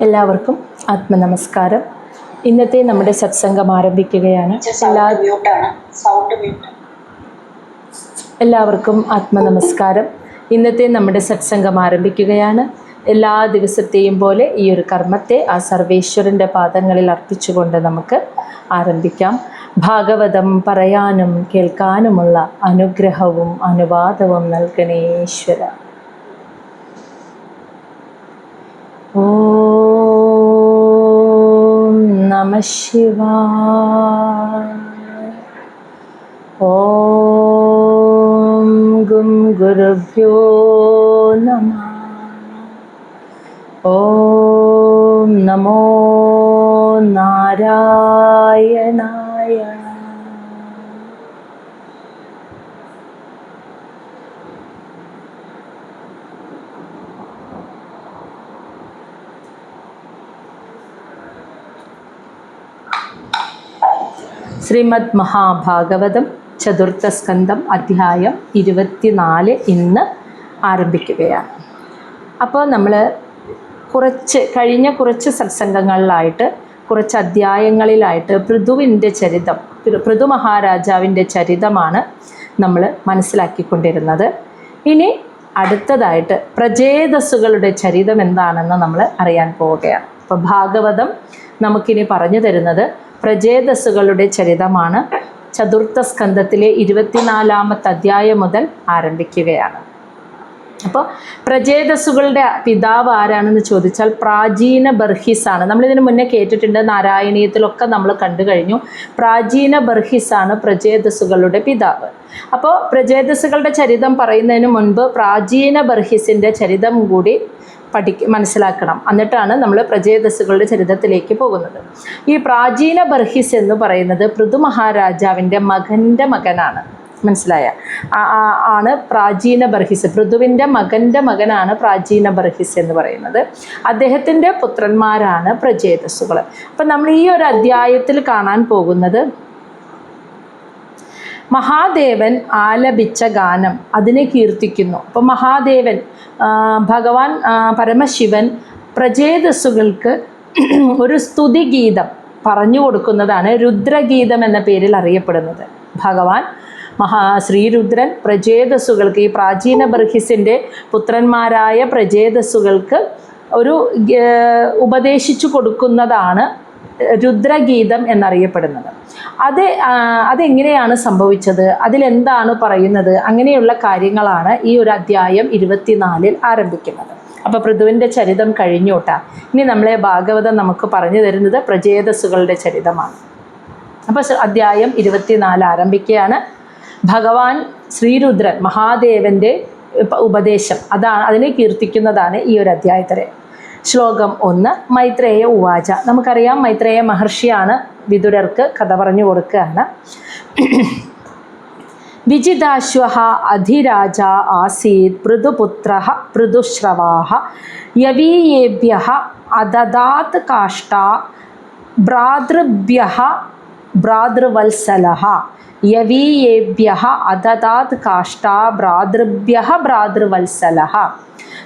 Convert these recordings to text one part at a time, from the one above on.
എല്ലാവർക്കും ആത്മനമസ്കാരം. ഇന്നത്തെ നമ്മുടെ സത്സംഗം ആരംഭിക്കുകയാണ്. എല്ലാവർക്കും ആത്മനമസ്കാരം. ഇന്നത്തെ നമ്മുടെ സത്സംഗം ആരംഭിക്കുകയാണ്. എല്ലാ ദിവസത്തെയും പോലെ ഈ ഒരു കർമ്മത്തെ ആ സർവേശ്വരൻ്റെ പാദങ്ങളിൽ അർപ്പിച്ചുകൊണ്ട് നമുക്ക് ആരംഭിക്കാം. ഭാഗവതം പറയാനും കേൾക്കാനുമുള്ള അനുഗ്രഹവും അനുവാദവും നൽകണേ ഈശ്വര. ഓം നമഃ ശിവായ. ഓം ഗും ഗുരുഭ്യോ നമഃ. ഓം നമോ നാരായണായ. ശ്രീമദ് മഹാഭാഗവതം ചതുർത്ഥ സ്കന്ധം അധ്യായം 24 ഇന്ന് ആരംഭിക്കുകയാണ്. അപ്പോൾ നമ്മൾ കഴിഞ്ഞ കുറച്ച് സത്സംഗങ്ങളിലായിട്ട് കുറച്ച് അധ്യായങ്ങളിലായിട്ട് പൃഥുവിൻ്റെ ചരിതം, പൃഥു മഹാരാജാവിൻ്റെ ചരിതമാണ് നമ്മൾ മനസ്സിലാക്കിക്കൊണ്ടിരുന്നത്. ഇനി അടുത്തതായിട്ട് പ്രചേതസ്സുകളുടെ ചരിതം എന്താണെന്ന് നമ്മൾ അറിയാൻ പോവുകയാണ്. അപ്പോൾ ഭാഗവതം നമുക്കിനി പറഞ്ഞു തരുന്നത് പ്രചേതസ്സുകളുടെ ചരിതമാണ്. ചതുർത്ഥ സ്കന്ധത്തിലെ 24-ാമത്തെ അധ്യായം മുതൽ ആരംഭിക്കുകയാണ്. അപ്പോൾ പ്രചേതസ്സുകളുടെ പിതാവ് ആരാണെന്ന് ചോദിച്ചാൽ പ്രാചീന ബർഹിസാണ്. നമ്മളിതിന് മുന്നേ കേട്ടിട്ടുണ്ട്, നാരായണീയത്തിലൊക്കെ നമ്മൾ കണ്ടു കഴിഞ്ഞു. പ്രാചീന ബർഹിസാണ് പ്രചേതസ്സുകളുടെ പിതാവ്. അപ്പോൾ പ്രചേതസ്സുകളുടെ ചരിതം പറയുന്നതിന് മുൻപ് പ്രാചീന ബർഹിസിൻ്റെ ചരിതം കൂടി മനസ്സിലാക്കണം. എന്നിട്ടാണ് നമ്മൾ പ്രചേതസ്സുകളുടെ ചരിതത്തിലേക്ക് പോകുന്നത്. ഈ പ്രാചീന ബർഹിസ് എന്ന് പറയുന്നത് പൃഥു മഹാരാജാവിൻ്റെ മകൻ്റെ മകനാണ്. മനസ്സിലായ ആണ് പ്രാചീന ബർഹിസ്. പൃഥുവിൻ്റെ മകൻ്റെ മകനാണ് പ്രാചീന ബർഹിസ് എന്ന് പറയുന്നത്. അദ്ദേഹത്തിൻ്റെ പുത്രന്മാരാണ് പ്രചേതസ്സുകൾ. അപ്പം നമ്മൾ ഈ ഒരു അധ്യായത്തിൽ കാണാൻ പോകുന്നത് മഹാദേവൻ ആലപിച്ച ഗാനം, അതിനെ കീർത്തിക്കുന്നു. അപ്പോൾ മഹാദേവൻ, ഭഗവാൻ പരമശിവൻ പ്രചേതസ്സുകൾക്ക് ഒരു സ്തുതിഗീതം പറഞ്ഞു കൊടുക്കുന്നതാണ് രുദ്രഗീതം എന്ന പേരിൽ അറിയപ്പെടുന്നത്. ഭഗവാൻ ശ്രീരുദ്രൻ പ്രചേതസ്സുകൾക്ക്, ഈ പ്രാചീന ബർഹിസിൻ്റെ പുത്രന്മാരായ പ്രചേതസ്സുകൾക്ക് ഒരു ഉപദേശിച്ചു കൊടുക്കുന്നതാണ് രുദ്രഗീതം എന്നറിയപ്പെടുന്നത്. അതെങ്ങനെയാണ് സംഭവിച്ചത്, അതിലെന്താണ് പറയുന്നത്, അങ്ങനെയുള്ള കാര്യങ്ങളാണ് ഈ ഒരു അധ്യായം 24 ആരംഭിക്കുന്നത്. അപ്പോൾ പൃഥുവിൻ്റെ ചരിതം കഴിഞ്ഞോട്ടാ. ഇനി നമ്മളെ ഭാഗവതം നമുക്ക് പറഞ്ഞു തരുന്നത് പ്രചേതസ്സുകളുടെ ചരിതമാണ്. അപ്പോൾ അധ്യായം 24 ആരംഭിക്കുകയാണ്. ഭഗവാൻ ശ്രീരുദ്രൻ മഹാദേവൻ്റെ ഉപദേശം, അതിനെ കീർത്തിക്കുന്നതാണ് ഈ ഒരു അധ്യായത്തിലെ. ശ്ലോകം 1. മൈത്രേയ ഉവാച. നമുക്കറിയാം, മൈത്രേയ മഹർഷിയാണ് വിതുരർക്ക് കഥ പറഞ്ഞു കൊടുക്കുകയാണ്. വിജിതാശ്വഃ അധിരാജ ആസീത് പൃഥുപുത്രഃ പൃഥുശ്രവാഃ യവീയേഭ്യഃ അദദാത് കാഷ്ഠാ ഭ്രാതൃഭ്യഃ ഭ്രാതൃവത്സലഃ യവീയേഭ്യഃ അദദാത് കാഷ്ഠാ ഭ്രാതൃഭ്യഃ ഭ്രാതൃവത്സലഃ.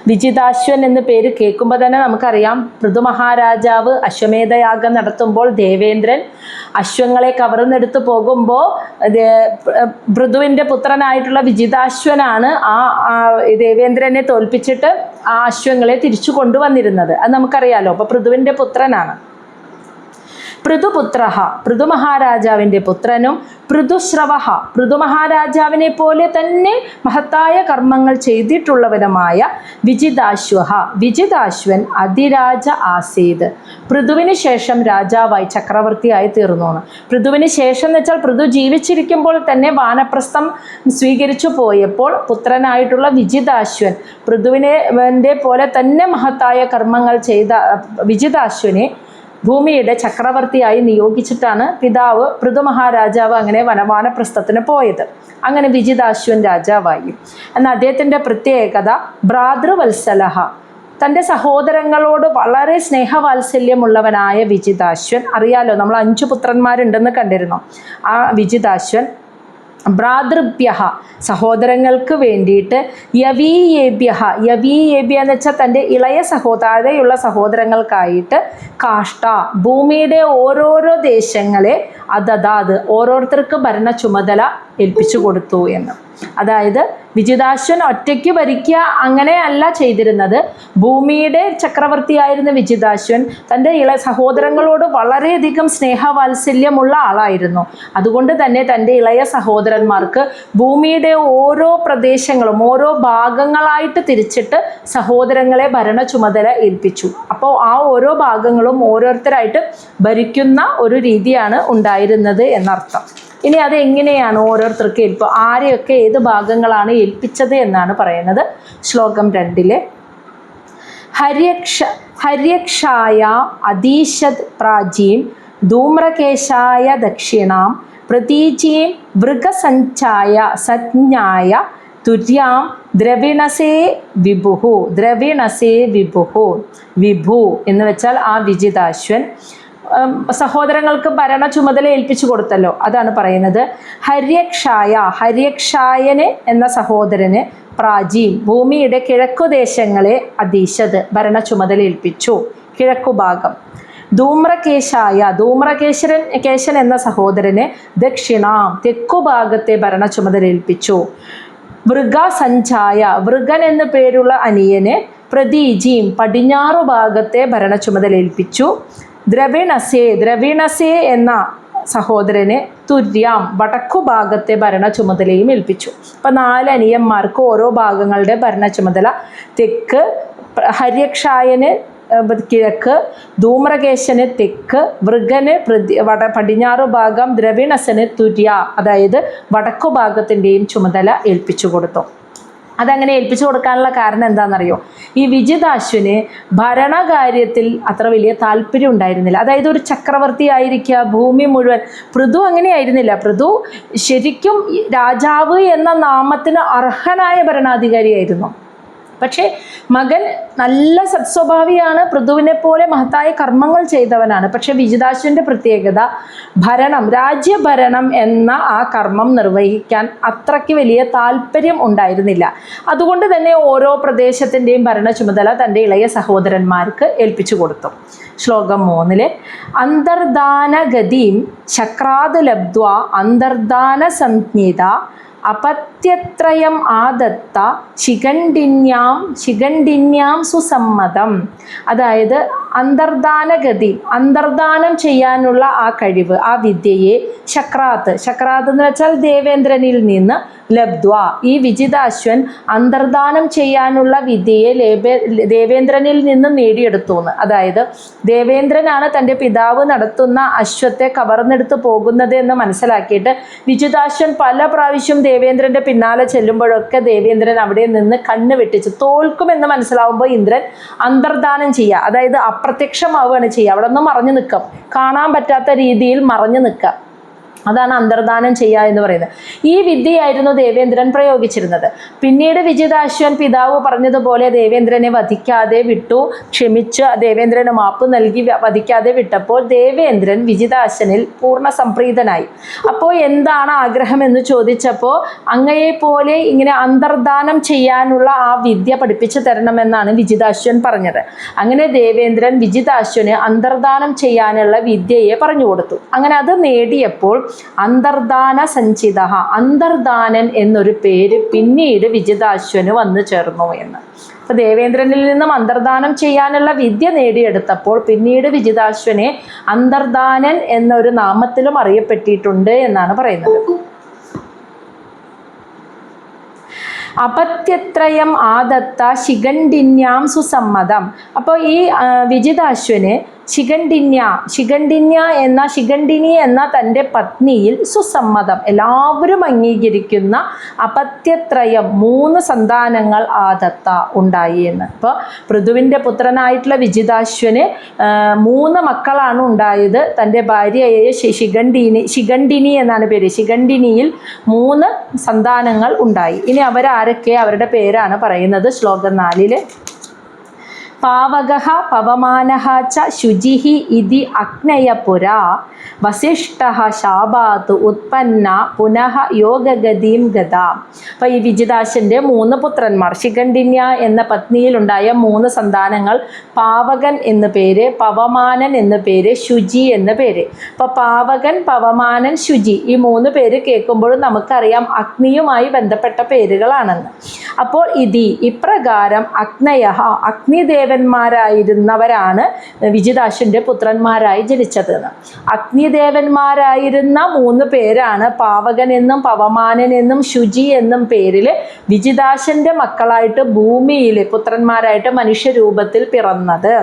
വിജിതാശ്വൻ എന്ന പേര് കേൾക്കുമ്പോൾ തന്നെ നമുക്കറിയാം, പൃഥു മഹാരാജാവ് അശ്വമേധയാഗം നടത്തുമ്പോൾ ദേവേന്ദ്രൻ അശ്വങ്ങളെ കവർന്നെടുത്ത് പോകുമ്പോൾ പൃഥുവിൻ്റെ പുത്രനായിട്ടുള്ള വിജിതാശ്വനാണ് ആ ദേവേന്ദ്രനെ തോൽപ്പിച്ചിട്ട് ആ അശ്വങ്ങളെ തിരിച്ചു കൊണ്ടുവന്നിരുന്നത്. അത് നമുക്കറിയാലോ. അപ്പോൾ പൃഥുവിൻ്റെ പുത്രനാണ്. പൃഥുപുത്രഃ, പൃഥു മഹാരാജാവിൻ്റെ പുത്രനും, പൃഥുശ്രവഃ, പൃഥു മഹാരാജാവിനെ പോലെ തന്നെ മഹത്തായ കർമ്മങ്ങൾ ചെയ്തിട്ടുള്ളവനുമായ വിജിതാശ്വഃ, വിജിതാശ്വൻ അതിരാജ ആസീത്, പൃഥുവിന് ശേഷം രാജാവായി ചക്രവർത്തിയായി തീർന്നു. പൃഥുവിന് ശേഷം എന്ന് വെച്ചാൽ പൃഥു ജീവിച്ചിരിക്കുമ്പോൾ തന്നെ വാനപ്രസ്ഥം സ്വീകരിച്ചു പോയപ്പോൾ പുത്രനായിട്ടുള്ള വിജിതാശ്വൻ, പൃഥുവിനെ പോലെ തന്നെ മഹത്തായ കർമ്മങ്ങൾ ചെയ്ത വിജിതാശ്വനെ ഭൂമിയുടെ ചക്രവർത്തിയായി നിയോഗിച്ചിട്ടാണ് പിതാവ് പൃഥു മഹാരാജാവ് അങ്ങനെ വാനപ്രസ്ഥത്തിന് പോയത്. അങ്ങനെ വിജിതാശ്വൻ രാജാവായി. എന്നാൽ അദ്ദേഹത്തിൻ്റെ പ്രത്യേകത ഭ്രാതൃവത്സലഃ, തൻ്റെ സഹോദരങ്ങളോട് വളരെ സ്നേഹവാത്സല്യമുള്ളവനായ വിജിതാശ്വൻ. അറിയാലോ, നമ്മൾ 5 പുത്രന്മാരുണ്ടെന്ന് കണ്ടിരുന്നു. ആ വിജിതാശ്വൻ ഭ്രാതൃഭ്യ സഹോദരങ്ങൾക്ക് വേണ്ടിയിട്ട് യവീയേഭ്യ എന്ന് വെച്ചാൽ തൻ്റെ ഇളയ താഴെയുള്ള സഹോദരങ്ങൾക്കായിട്ട് കാഷ്ട ഭൂമിയുടെ ഓരോരോ ദേശങ്ങളെ അതതാത് ഓരോരുത്തർക്ക് ഭരണ ചുമതല ഏൽപ്പിച്ചു കൊടുത്തു എന്ന്. അതായത് വിജിതാശ്വൻ ഒറ്റയ്ക്ക് ഭരിക്കുക അങ്ങനെയല്ല ചെയ്തിരുന്നത്. ഭൂമിയുടെ ചക്രവർത്തിയായിരുന്ന വിജിതാശ്വൻ തൻ്റെ സഹോദരങ്ങളോട് വളരെയധികം സ്നേഹവാത്സല്യമുള്ള ആളായിരുന്നു. അതുകൊണ്ട് തന്നെ തൻ്റെ ഇളയ സഹോദരന്മാർക്ക് ഭൂമിയുടെ ഓരോ പ്രദേശങ്ങളും ഓരോ ഭാഗങ്ങളായിട്ട് തിരിച്ചിട്ട് സഹോദരങ്ങളെ ഭരണ ചുമതല ഏൽപ്പിച്ചു. അപ്പോൾ ആ ഓരോ ഭാഗങ്ങളും ഓരോരുത്തരായിട്ട് ഭരിക്കുന്ന ഒരു രീതിയാണ് ഉണ്ടായിരുന്നത് എന്നർത്ഥം. ഇനി അത് എങ്ങനെയാണ് ഓരോരുത്തർക്ക് ആരെയൊക്കെ ഏത് ഭാഗങ്ങളാണ് ഏൽപ്പിച്ചത് എന്നാണ് പറയുന്നത്. ശ്ലോകം 2 ഹര്യക്ഷായ അദീശത് പ്രാചീം ധൂമ്രകേശായ ദക്ഷിണാം പ്രതീചീം വൃഗസഞ്ചായ സജ്ഞായ തുര്യാം ദ്രവിണസേ വിഭു. വിഭു എന്ന് വെച്ചാൽ ആ വിജിതാശ്വൻ സഹോദരങ്ങൾക്ക് ഭരണ ചുമതല ഏൽപ്പിച്ചു കൊടുത്തല്ലോ, അതാണ് പറയുന്നത്. ഹര്യക്ഷായന് എന്ന സഹോദരന് പ്രാചീൻ ഭൂമിയുടെ കിഴക്കുദേശങ്ങളെ അധീശത് ഭരണ ചുമതല ഏൽപ്പിച്ചു, കിഴക്കുഭാഗം. ധൂമ്രകേശൻ എന്ന സഹോദരന് ദക്ഷിണാം തെക്കുഭാഗത്തെ ഭരണ ചുമതല ഏൽപ്പിച്ചു. വൃഗൻ എന്നു പേരുള്ള അനിയന് പ്രതീജീം പടിഞ്ഞാറു ഭാഗത്തെ ഭരണ ചുമതല ഏൽപ്പിച്ചു. ദ്രവിണസേ എന്ന സഹോദരന് തുര്യാം വടക്കുഭാഗത്തെ ഭരണ ചുമതലയും ഏൽപ്പിച്ചു. അപ്പം 4 അനിയന്മാർക്ക് ഓരോ ഭാഗങ്ങളുടെ ഭരണ ചുമതല. തെക്ക് ഹര്യക്ഷായന് കിഴക്ക്, ധൂമ്രകേശന് തെക്ക്, വൃഗന് പടിഞ്ഞാറു ഭാഗം, ദ്രവിണസന് തുര്യ അതായത് വടക്കുഭാഗത്തിൻ്റെയും ചുമതല ഏൽപ്പിച്ചു കൊടുത്തു. അതങ്ങനെ ഏൽപ്പിച്ചു കൊടുക്കാനുള്ള കാരണം എന്താണെന്നറിയോ? ഈ വിജിതാശ്വന് ഭരണകാര്യത്തിൽ അത്ര വലിയ താല്പര്യം ഉണ്ടായിരുന്നില്ല. അതായത് ഒരു ചക്രവർത്തി ആയിരിക്കുക, ഭൂമി മുഴുവൻ. പൃഥു അങ്ങനെയായിരുന്നില്ല. പൃഥു ശരിക്കും രാജാവ് എന്ന നാമത്തിന് അർഹനായ ഭരണാധികാരിയായിരുന്നു. പക്ഷേ മകൻ നല്ല സത്സ്വഭാവിയാണ്, പൃഥുവിനെ പോലെ മഹത്തായ കർമ്മങ്ങൾ ചെയ്തവനാണ്. പക്ഷെ വിജിതാശ്വൻ്റെ പ്രത്യേകത രാജ്യഭരണം എന്ന ആ കർമ്മം നിർവഹിക്കാൻ അത്രയ്ക്ക് വലിയ താല്പര്യം ഉണ്ടായിരുന്നില്ല. അതുകൊണ്ട് തന്നെ ഓരോ പ്രദേശത്തിൻ്റെയും ഭരണ ചുമതല തൻ്റെ ഇളയ സഹോദരന്മാർക്ക് ഏൽപ്പിച്ചു കൊടുത്തു. ശ്ലോകം 3 അന്തർദാനഗതിം ചക്രാത് ലബ്ധ്വാ അന്തർദാന സംജ്ഞിത അപത്യത്രയം ആദത്ത ശിഖണ്ഡിന്യാം സുസമ്മതം. അതായത് അന്തർദാനഗതി അന്തർദാനം ചെയ്യാനുള്ള ആ കഴിവ്, ആ വിദ്യയെ ചക്രാത്ത് എന്ന് വെച്ചാൽ ദേവേന്ദ്രനിൽ നിന്ന് ലബ്ധ്വ ഈ വിജിതാശ്വൻ അന്തർദാനം ചെയ്യാനുള്ള വിദ്യയെ ദേവേന്ദ്രനിൽ നിന്ന് നേടിയെടുത്തു എന്ന്. അതായത് ദേവേന്ദ്രനാണ് തൻ്റെ പിതാവ് നടത്തുന്ന അശ്വത്തെ കവർന്നെടുത്ത് പോകുന്നത് എന്ന് മനസ്സിലാക്കിയിട്ട് വിജിതാശ്വൻ പല പ്രാവശ്യം ദേവേന്ദ്രൻ്റെ പിന്നാലെ ചെല്ലുമ്പോഴൊക്കെ ദേവേന്ദ്രൻ അവിടെ നിന്ന് കണ്ണ് വെട്ടിച്ച് തോൽക്കുമെന്ന് മനസ്സിലാവുമ്പോൾ ഇന്ദ്രൻ അന്തർദാനം ചെയ്യുക, അതായത് അപ്രത്യക്ഷമാവുകയാണ് ചെയ്യുക. അവിടെ നിന്ന് മറഞ്ഞു നിൽക്കാം, കാണാൻ പറ്റാത്ത രീതിയിൽ മറഞ്ഞു നിൽക്കുക. അതാണ് അന്തർദാനം ചെയ്യുക എന്ന് പറയുന്നത്. ഈ വിദ്യയായിരുന്നു ദേവേന്ദ്രൻ പ്രയോഗിച്ചിരുന്നത്. പിന്നീട് വിജിതാശ്വൻ പിതാവ് പറഞ്ഞതുപോലെ ദേവേന്ദ്രനെ വധിക്കാതെ വിട്ടു, ക്ഷമിച്ച് ദേവേന്ദ്രന് മാപ്പ് നൽകി വധിക്കാതെ വിട്ടപ്പോൾ ദേവേന്ദ്രൻ വിജിതാശ്വനിൽ പൂർണ്ണ സംപ്രീതനായി. അപ്പോൾ എന്താണ് ആഗ്രഹം എന്ന് ചോദിച്ചപ്പോൾ അങ്ങയെപ്പോലെ ഇങ്ങനെ അന്തർദാനം ചെയ്യാനുള്ള ആ വിദ്യ പഠിപ്പിച്ചു തരണമെന്നാണ് വിജിതാശ്വൻ പറഞ്ഞത്. അങ്ങനെ ദേവേന്ദ്രൻ വിജിതാശ്വന് അന്തർദാനം ചെയ്യാനുള്ള വിദ്യയെ പറഞ്ഞു കൊടുത്തു. അങ്ങനെ അത് നേടിയപ്പോൾ അന്തർദാന സഞ്ചിത അന്തർദാനൻ എന്നൊരു പേര് പിന്നീട് വിജിതാശ്വന് വന്നു ചേർന്നു എന്ന്. അപ്പോൾ ദേവേന്ദ്രനിൽ നിന്നും അന്തർദാനം ചെയ്യാനുള്ള വിദ്യ നേടിയെടുത്തപ്പോൾ പിന്നീട് വിജിതാശ്വനെ അന്തർദാനൻ എന്നൊരു നാമത്തിലും അറിയപ്പെട്ടിട്ടുണ്ട് എന്നാണ് പറയുന്നത്. അപത്യത്രയം ആദത്ത ശിഖണ്ഡിന്യാം സുസമ്മതം. അപ്പോൾ ഈ വിജിതാശ്വന് ശിഖണ്ഡിനി എന്ന തൻ്റെ പത്നിയിൽ സുസമ്മതം എല്ലാവരും അംഗീകരിക്കുന്ന അപത്യത്രയം 3 സന്താനങ്ങൾ ആദത്ത ഉണ്ടായി എന്ന്. അപ്പോൾ പൃഥുവിൻ്റെ പുത്രനായിട്ടുള്ള വിജിതാശ്വന് 3 മക്കളാണ് ഉണ്ടായത്. തൻ്റെ ഭാര്യയായ ശിഖണ്ഡിനി എന്നാണ് പേര്. ശിഖണ്ഡിനിയിൽ 3 സന്താനങ്ങൾ ഉണ്ടായി. ഇനി അവരാരൊക്കെ, അവരുടെ പേരാണ് പറയുന്നത് ശ്ലോകം 4. പാവകഃ പവമാനഃ ച ശുചിഃ ഇതി അഗ്നയ പുരാ വസിഷ്ഠഃ ശാപാത് ഉത്പന്ന പുനഃ യോഗഗതിം ഗതാ. അപ്പോൾ ഈ വിജിതാശൻ്റെ 3 പുത്രന്മാർ, ശിഖണ്ഡിന്യ എന്ന പത്നിയിലുണ്ടായ 3 സന്താനങ്ങൾ, പാവകൻ എന്ന് പേര്, പവമാനൻ എന്ന് പേര്, ശുചി എന്ന് പേര്. അപ്പോൾ പാവകൻ, പവമാനൻ, ശുചി ഈ 3 പേര് കേൾക്കുമ്പോഴും നമുക്കറിയാം അഗ്നിയുമായി ബന്ധപ്പെട്ട പേരുകളാണെന്ന്. അപ്പോൾ ഇപ്രകാരം അഗ്നയഃ അഗ്നിദേവന്മാരായിരുന്നവരാണ് വിജിതാശൻ്റെ പുത്രന്മാരായി ജനിച്ചതെന്ന്. അഗ്നിദേവന്മാരായിരുന്ന 3 പേരാണ് പാവകൻ എന്നും പവമാനൻ എന്നും ശുചി എന്നും പേരിൽ വിജിതാശൻ്റെ മക്കളായിട്ട് ഭൂമിയിൽ പുത്രന്മാരായിട്ട് മനുഷ്യരൂപത്തിൽ പിറന്നത്.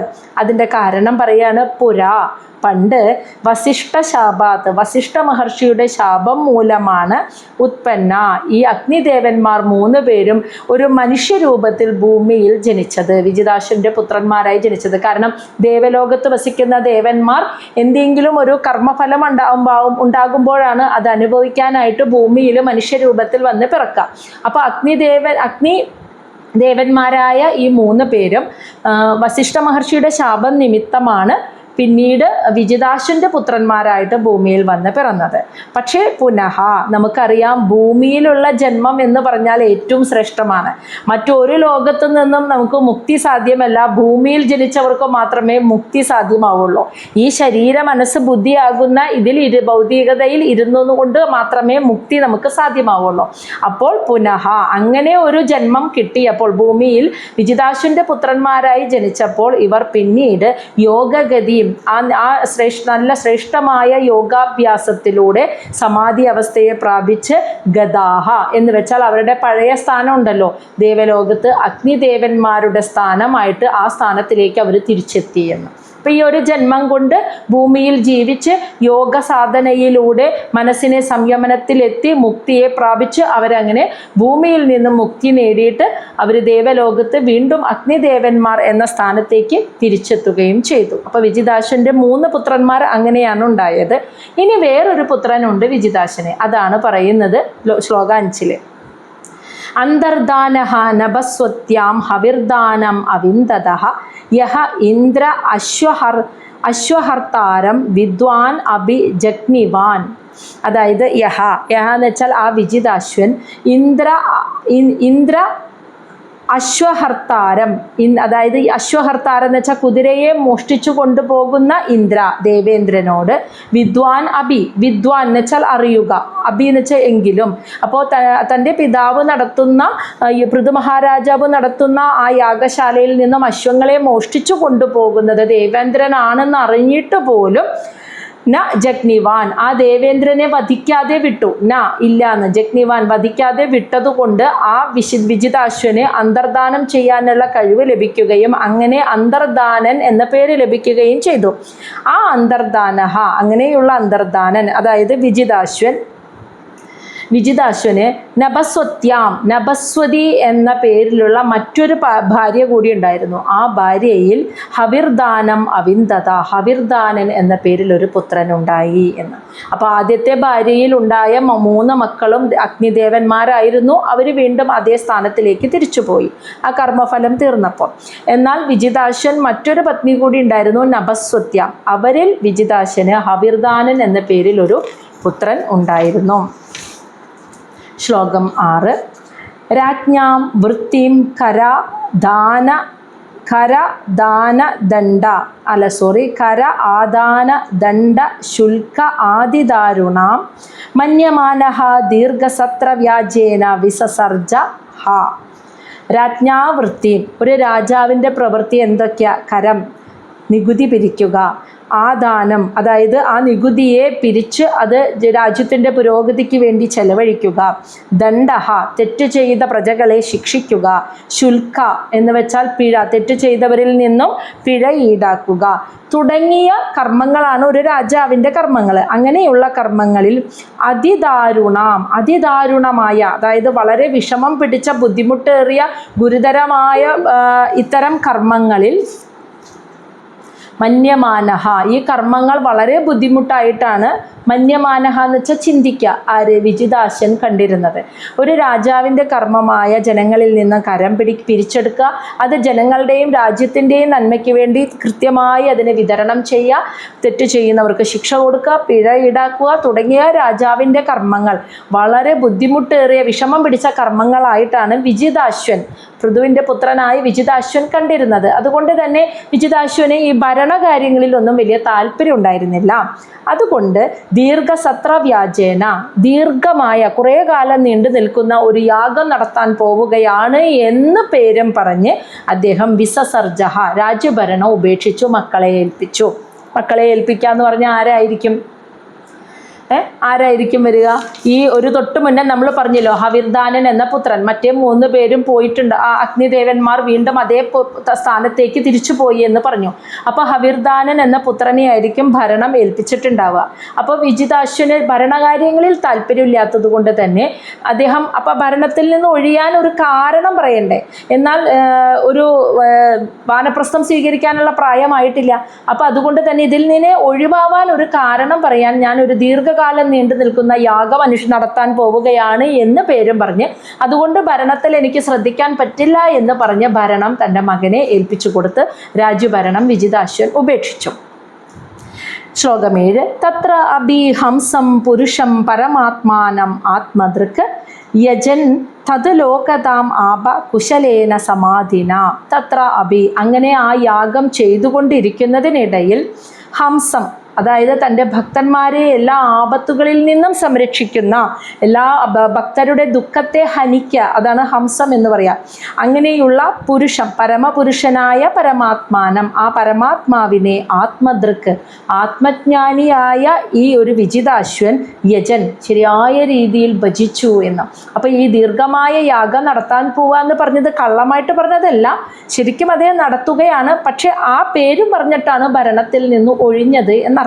അതിൻ്റെ കാരണം പറയാണ് പുരാ, പണ്ട് വസിഷ്ഠ ശാപാത്ത്, വസിഷ്ഠ മഹർഷിയുടെ ശാപം മൂലമാണ് ഉത്പന്ന ഈ അഗ്നിദേവന്മാർ 3 പേരും ഒരു മനുഷ്യരൂപത്തിൽ ഭൂമിയിൽ ജനിച്ചത്, വിജിതാശൻ്റെ പുത്രന്മാരായി ജനിച്ചത്. കാരണം ദേവലോകത്ത് വസിക്കുന്ന ദേവന്മാർ എന്തെങ്കിലും ഒരു കർമ്മഫലം ഉണ്ടാകുമ്പോഴാണ് അത് അനുഭവിക്കാനായിട്ട് ഭൂമിയിൽ മനുഷ്യരൂപത്തിൽ വന്ന് പിറക്കുക. അപ്പോൾ അഗ്നി ദേവന്മാരായ ഈ 3 പേരും വസിഷ്ഠ മഹർഷിയുടെ ശാപം നിമിത്തമാണ് പിന്നീട് വിജിതാശൻ്റെ പുത്രന്മാരായിട്ട് ഭൂമിയിൽ വന്ന് പിറന്നത്. പക്ഷേ പുനഃ നമുക്കറിയാം ഭൂമിയിലുള്ള ജന്മം എന്ന് പറഞ്ഞാൽ ഏറ്റവും ശ്രേഷ്ഠമാണ്. മറ്റൊരു ലോകത്തു നിന്നും നമുക്ക് മുക്തി സാധ്യമല്ല, ഭൂമിയിൽ ജനിച്ചവർക്ക് മാത്രമേ മുക്തി സാധ്യമാവുള്ളൂ. ഈ ശരീര മനസ്സ് ബുദ്ധിയാകുന്ന ഇതിൽ ഭൗതികതയിൽ ഇരുന്നുകൊണ്ട് മാത്രമേ മുക്തി നമുക്ക് സാധ്യമാവുള്ളൂ. അപ്പോൾ പുനഃ അങ്ങനെ ഒരു ജന്മം കിട്ടിയപ്പോൾ ഭൂമിയിൽ വിജിതാശൻ്റെ പുത്രന്മാരായി ജനിച്ചപ്പോൾ ഇവർ പിന്നീട് യോഗഗതി നല്ല ശ്രേഷ്ഠമായ യോഗാഭ്യാസത്തിലൂടെ സമാധി അവസ്ഥയെ പ്രാപിച്ച് ഗതാഹ എന്ന് വെച്ചാൽ അവരുടെ പഴയ സ്ഥാനം ഉണ്ടല്ലോ ദേവലോകത്ത്, അഗ്നിദേവന്മാരുടെ സ്ഥാനമായിട്ട് ആ സ്ഥാനത്തിലേക്ക് അവർ തിരിച്ചെത്തിയെന്ന്. അപ്പോൾ ഈ ഒരു ജന്മം കൊണ്ട് ഭൂമിയിൽ ജീവിച്ച് യോഗ സാധനയിലൂടെ മനസ്സിനെ സംയമനത്തിലെത്തി മുക്തിയെ പ്രാപിച്ച് അവരങ്ങനെ ഭൂമിയിൽ നിന്നും മുക്തി നേടിയിട്ട് അവർ ദേവലോകത്ത് വീണ്ടും അഗ്നിദേവന്മാർ എന്ന സ്ഥാനത്തേക്ക് തിരിച്ചെത്തുകയും ചെയ്തു. അപ്പോൾ വിജിതാശൻ്റെ 3 പുത്രന്മാർ അങ്ങനെയാണ് ഉണ്ടായത്. ഇനി വേറൊരു പുത്രനുണ്ട് വിജിതാശന്, അതാണ് പറയുന്നത് ശ്ലോകം 5. അന്തർദാനഃ നഭസ്വത്യാം ഹവിർദാനം അവിന്ദതഃ യഹ ഇന്ദ്ര അശ്വഹർത്താരം വിദ്വാൻ അഭിജഗ്നിവാൻ. അതായത് യഹ എന്ന് വെച്ചാൽ ആ വിജിതാശ്വൻ, ഇന്ദ്ര അശ്വഹർത്താരം, അതായത് ഈ അശ്വഹർത്താരം എന്ന് വെച്ചാൽ കുതിരയെ മോഷ്ടിച്ചു കൊണ്ടുപോകുന്ന ഇന്ദ്ര ദേവേന്ദ്രനോട് വിദ്വാൻ വിദ്വാൻ എന്ന് വെച്ചാൽ അറിയുക, എന്ന് വെച്ചാൽ എങ്കിലും. അപ്പോൾ തൻ്റെ പിതാവ് നടത്തുന്ന പൃഥു മഹാരാജാവ് നടത്തുന്ന ആ യാഗശാലയിൽ നിന്നും അശ്വങ്ങളെ മോഷ്ടിച്ചു കൊണ്ടുപോകുന്നത് ദേവേന്ദ്രനാണെന്ന് അറിഞ്ഞിട്ട് പോലും ന ജഗ്നിവാൻ ആ ദേവേന്ദ്രനെ വധിക്കാതെ വിട്ടു. ഇല്ലാന്ന് ജഗ്നിവാൻ വധിക്കാതെ വിട്ടതുകൊണ്ട് ആ വിജിതാശ്വന് അന്തർദാനം ചെയ്യാനുള്ള കഴിവ് ലഭിക്കുകയും അങ്ങനെ അന്തർദാനൻ എന്ന പേര് ലഭിക്കുകയും ചെയ്തു. ആ അന്തർദാനഃ അങ്ങനെയുള്ള അന്തർദാനൻ അതായത് വിജിതാശ്വന് നഭസ്വതി എന്ന പേരിലുള്ള മറ്റൊരു ഭാര്യ കൂടി ഉണ്ടായിരുന്നു. ആ ഭാര്യയിൽ ഹവിർദാനം അവിന്ദത, ഹവിർദാനൻ എന്ന പേരിൽ ഒരു പുത്രനുണ്ടായി എന്ന്. അപ്പോൾ ആദ്യത്തെ ഭാര്യയിൽ ഉണ്ടായ 3 മക്കളും അഗ്നിദേവന്മാരായിരുന്നു. അവർ വീണ്ടും അതേ സ്ഥാനത്തിലേക്ക് തിരിച്ചുപോയി ആ കർമ്മഫലം തീർന്നപ്പോൾ. എന്നാൽ വിജിതാശ്വൻ മറ്റൊരു പത്നി കൂടി ഉണ്ടായിരുന്നു, നഭസ്വത്യ. അവരിൽ വിജിതാശ്വന് ഹവിർദാനൻ എന്ന പേരിൽ ഒരു പുത്രൻ ഉണ്ടായിരുന്നു. ശ്ലോകം 6. രാജ്ഞാം വൃത്തിം കര ആദാന ദണ്ഡ ശുൽക ആദിദാരുണാം മന്യമാനഃ ദീർഘസത്രവ്യാജേന വിസസർജ ഹ. രാജ്ഞാവൃത്തി, ഒരു രാജാവിൻ്റെ പ്രവൃത്തി എന്തൊക്കെയാ? കരം നികുതി പിരിക്കുക, ആദാനം അതായത് ആ നികുതിയെ പിരിച്ച് അത് രാജ്യത്തിൻ്റെ പുരോഗതിക്ക് വേണ്ടി ചെലവഴിക്കുക, ദണ്ഡഹ തെറ്റ് ചെയ്ത പ്രജകളെ ശിക്ഷിക്കുക, ശുൽക്ക എന്ന് വെച്ചാൽ പിഴ, തെറ്റ് ചെയ്തവരിൽ നിന്നും പിഴ ഈടാക്കുക തുടങ്ങിയ കർമ്മങ്ങളാണ് ഒരു രാജാവിൻ്റെ കർമ്മങ്ങൾ. അങ്ങനെയുള്ള കർമ്മങ്ങളിൽ അതിദാരുണമായ അതായത് വളരെ വിഷമം പിടിച്ച ബുദ്ധിമുട്ടേറിയ ഗുരുതരമായ ഇത്തരം കർമ്മങ്ങളിൽ മന്യമാനഃ ഈ കർമ്മങ്ങൾ വളരെ ബുദ്ധിമുട്ടായിട്ടാണ് മന്യമാനഹ എന്ന് വെച്ചാൽ ചിന്തിക്കുക. ആര്? വിജിതാശ്വൻ കണ്ടിരുന്നത്. ഒരു രാജാവിൻ്റെ കർമ്മമായ ജനങ്ങളിൽ നിന്ന് കരം പിരിച്ചെടുക്കുക, അത് ജനങ്ങളുടെയും രാജ്യത്തിൻ്റെയും നന്മയ്ക്ക് വേണ്ടി കൃത്യമായി അതിനെ വിതരണം ചെയ്യുക, തെറ്റ് ചെയ്യുന്നവർക്ക് ശിക്ഷ കൊടുക്കുക, പിഴ ഈടാക്കുക തുടങ്ങിയ രാജാവിൻ്റെ കർമ്മങ്ങൾ വളരെ ബുദ്ധിമുട്ടേറിയ വിഷമം പിടിച്ച കർമ്മങ്ങളായിട്ടാണ് വിജിതാശ്വൻ, പൃഥുവിൻ്റെ പുത്രനായ വിജിതാശ്വൻ കണ്ടിരുന്നത്. അതുകൊണ്ട് തന്നെ വിജിതാശ്വന് ഈ ഭരണകാര്യങ്ങളിലൊന്നും വലിയ താല്പര്യം ഉണ്ടായിരുന്നില്ല. അതുകൊണ്ട് ദീർഘസത്ര വ്യാജേന, ദീർഘമായ കുറേ കാലം നീണ്ടു നിൽക്കുന്ന ഒരു യാഗം നടത്താൻ പോവുകയാണ് എന്ന് പേരും പറഞ്ഞ് അദ്ദേഹം വിസസർജഹ, രാജ്യഭരണം ഉപേക്ഷിച്ചു, മക്കളെ ഏൽപ്പിച്ചു. മക്കളെ ഏൽപ്പിക്കുക എന്ന് പറഞ്ഞാൽ ആരായിരിക്കും? ആരായിരിക്കും വരിക? ഈ ഒരു തൊട്ട് മുന്നേ നമ്മൾ പറഞ്ഞല്ലോ, ഹവിർദാനൻ എന്ന പുത്രൻ. മറ്റേ 3 പേരും പോയിട്ടുണ്ട്. ആ അഗ്നിദേവന്മാർ വീണ്ടും അതേ സ്ഥാനത്തേക്ക് തിരിച്ചു പോയി എന്ന് പറഞ്ഞു. അപ്പോൾ ഹവിർദാനൻ എന്ന പുത്രനെ ആയിരിക്കും ഭരണം ഏൽപ്പിച്ചിട്ടുണ്ടാവുക. അപ്പോൾ വിജിതാശ്വന് ഭരണകാര്യങ്ങളിൽ താല്പര്യമില്ലാത്തത് കൊണ്ട് തന്നെ അദ്ദേഹം അപ്പോൾ ഭരണത്തിൽ നിന്ന് ഒഴിയാൻ ഒരു കാരണം പറയണ്ടേ. എന്നാൽ ഒരു വാനപ്രസ്ഥം സ്വീകരിക്കാനുള്ള പ്രായമായിട്ടില്ല. അപ്പോൾ അതുകൊണ്ട് തന്നെ ഇതിൽ നിന്ന് ഒഴിവാവാൻ ഒരു കാരണം പറയാൻ, ഞാൻ ഒരു ദീർഘകാലം നീണ്ടു നിൽക്കുന്ന യാഗം നടത്താൻ പോവുകയാണ് എന്ന് പേരും പറഞ്ഞ്, അതുകൊണ്ട് ഭരണത്തിൽ എനിക്ക് ശ്രദ്ധിക്കാൻ പറ്റില്ല എന്ന് പറഞ്ഞ് ഭരണം തൻ്റെ മകനെ ഏൽപ്പിച്ചു കൊടുത്ത് രാജ്യഭരണം വിജിതാശ്വൻ ഉപേക്ഷിച്ചു. ശ്ലോകം 7. തത്ര അഭി ഹംസം പുരുഷം പരമാത്മാനം ആത്മദൃക് യജൻ തത് ലോകതാം ആപ കുശലേന സമാധിന. തത്ര അഭി, അങ്ങനെ ആ യാഗം ചെയ്തുകൊണ്ടിരിക്കുന്നതിനിടയിൽ ഹംസം, അതായത് തൻ്റെ ഭക്തന്മാരെ എല്ലാ ആപത്തുകളിൽ നിന്നും സംരക്ഷിക്കുന്ന, എല്ലാ ഭക്തരുടെ ദുഃഖത്തെ ഹനിക്കുക, അതാണ് ഹംസം എന്ന് പറയുക. അങ്ങനെയുള്ള പുരുഷം, പരമപുരുഷനായ പരമാത്മാനം, ആ പരമാത്മാവിനെ ആത്മദൃക്, ആത്മജ്ഞാനിയായ ഈ ഒരു വിജിതാശ്വൻ യജൻ, ശരിയായ രീതിയിൽ ഭജിച്ചു എന്ന്. അപ്പോൾ ഈ ദീർഘമായ യാഗം നടത്താൻ പോവുക എന്ന് പറഞ്ഞത് കള്ളമായിട്ട് പറഞ്ഞതല്ല, ശരിക്കും അതേ നടത്തുകയാണ്. പക്ഷെ ആ പേരും പറഞ്ഞിട്ടാണ് ഭരണത്തിൽ നിന്ന് ഒഴിഞ്ഞത് എന്നർത്ഥം.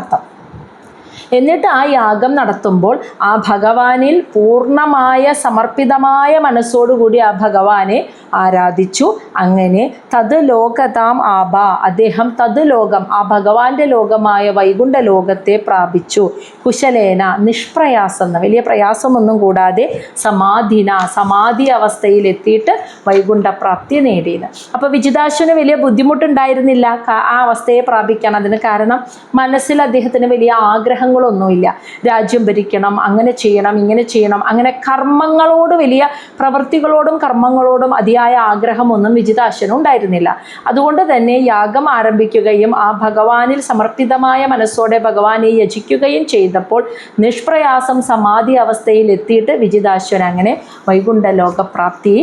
എന്നിട്ട് ആ യാഗം നടത്തുമ്പോൾ ആ ഭഗവാനിൽ പൂർണ്ണമായ സമർപ്പിതമായ മനസ്സോടുകൂടി ആ ഭഗവാനെ ആരാധിച്ചു. അങ്ങനെ തത് ലോകതാം ആബ, അദ്ദേഹം തത് ലോകം, ആ ഭഗവാന്റെ ലോകമായ വൈകുണ്ഠ ലോകത്തെ പ്രാപിച്ചു. കുശലേന, നിഷ്പ്രയാസം, വലിയ പ്രയാസമൊന്നും കൂടാതെ, സമാധിന, സമാധി അവസ്ഥയിൽ എത്തിയിട്ട് വൈകുണ്ഠപ്രാപ്തി നേടിയത്. അപ്പോൾ വിജിതാശ്വന് വലിയ ബുദ്ധിമുട്ടുണ്ടായിരുന്നില്ല ആ അവസ്ഥയെ പ്രാപിക്കാൻ. അതിന് കാരണം മനസ്സിൽ അദ്ദേഹത്തിന് വലിയ ആഗ്രഹങ്ങളൊന്നുമില്ല. രാജ്യം ഭരിക്കണം, അങ്ങനെ ചെയ്യണം, ഇങ്ങനെ ചെയ്യണം, അങ്ങനെ കർമ്മങ്ങളോട്, വലിയ പ്രവൃത്തികളോടും കർമ്മങ്ങളോടും അതിയായ ആഗ്രഹമൊന്നും വിജിതാശ്വന് ഉണ്ടായിരുന്നില്ല. അതുകൊണ്ട് തന്നെ യാഗം ആരംഭിക്കുകയും ആ ഭഗവാനിൽ സമർപ്പിതമായ മനസ്സോടെ ഭഗവാനെ യജിക്കുകയും ചെയ്തപ്പോൾ നിഷ്പ്രയാസം സമാധി അവസ്ഥയിൽ എത്തിയിട്ട് വിജിതാശ്വൻ അങ്ങനെ വൈകുണ്ഠ ലോകപ്രാപ്തി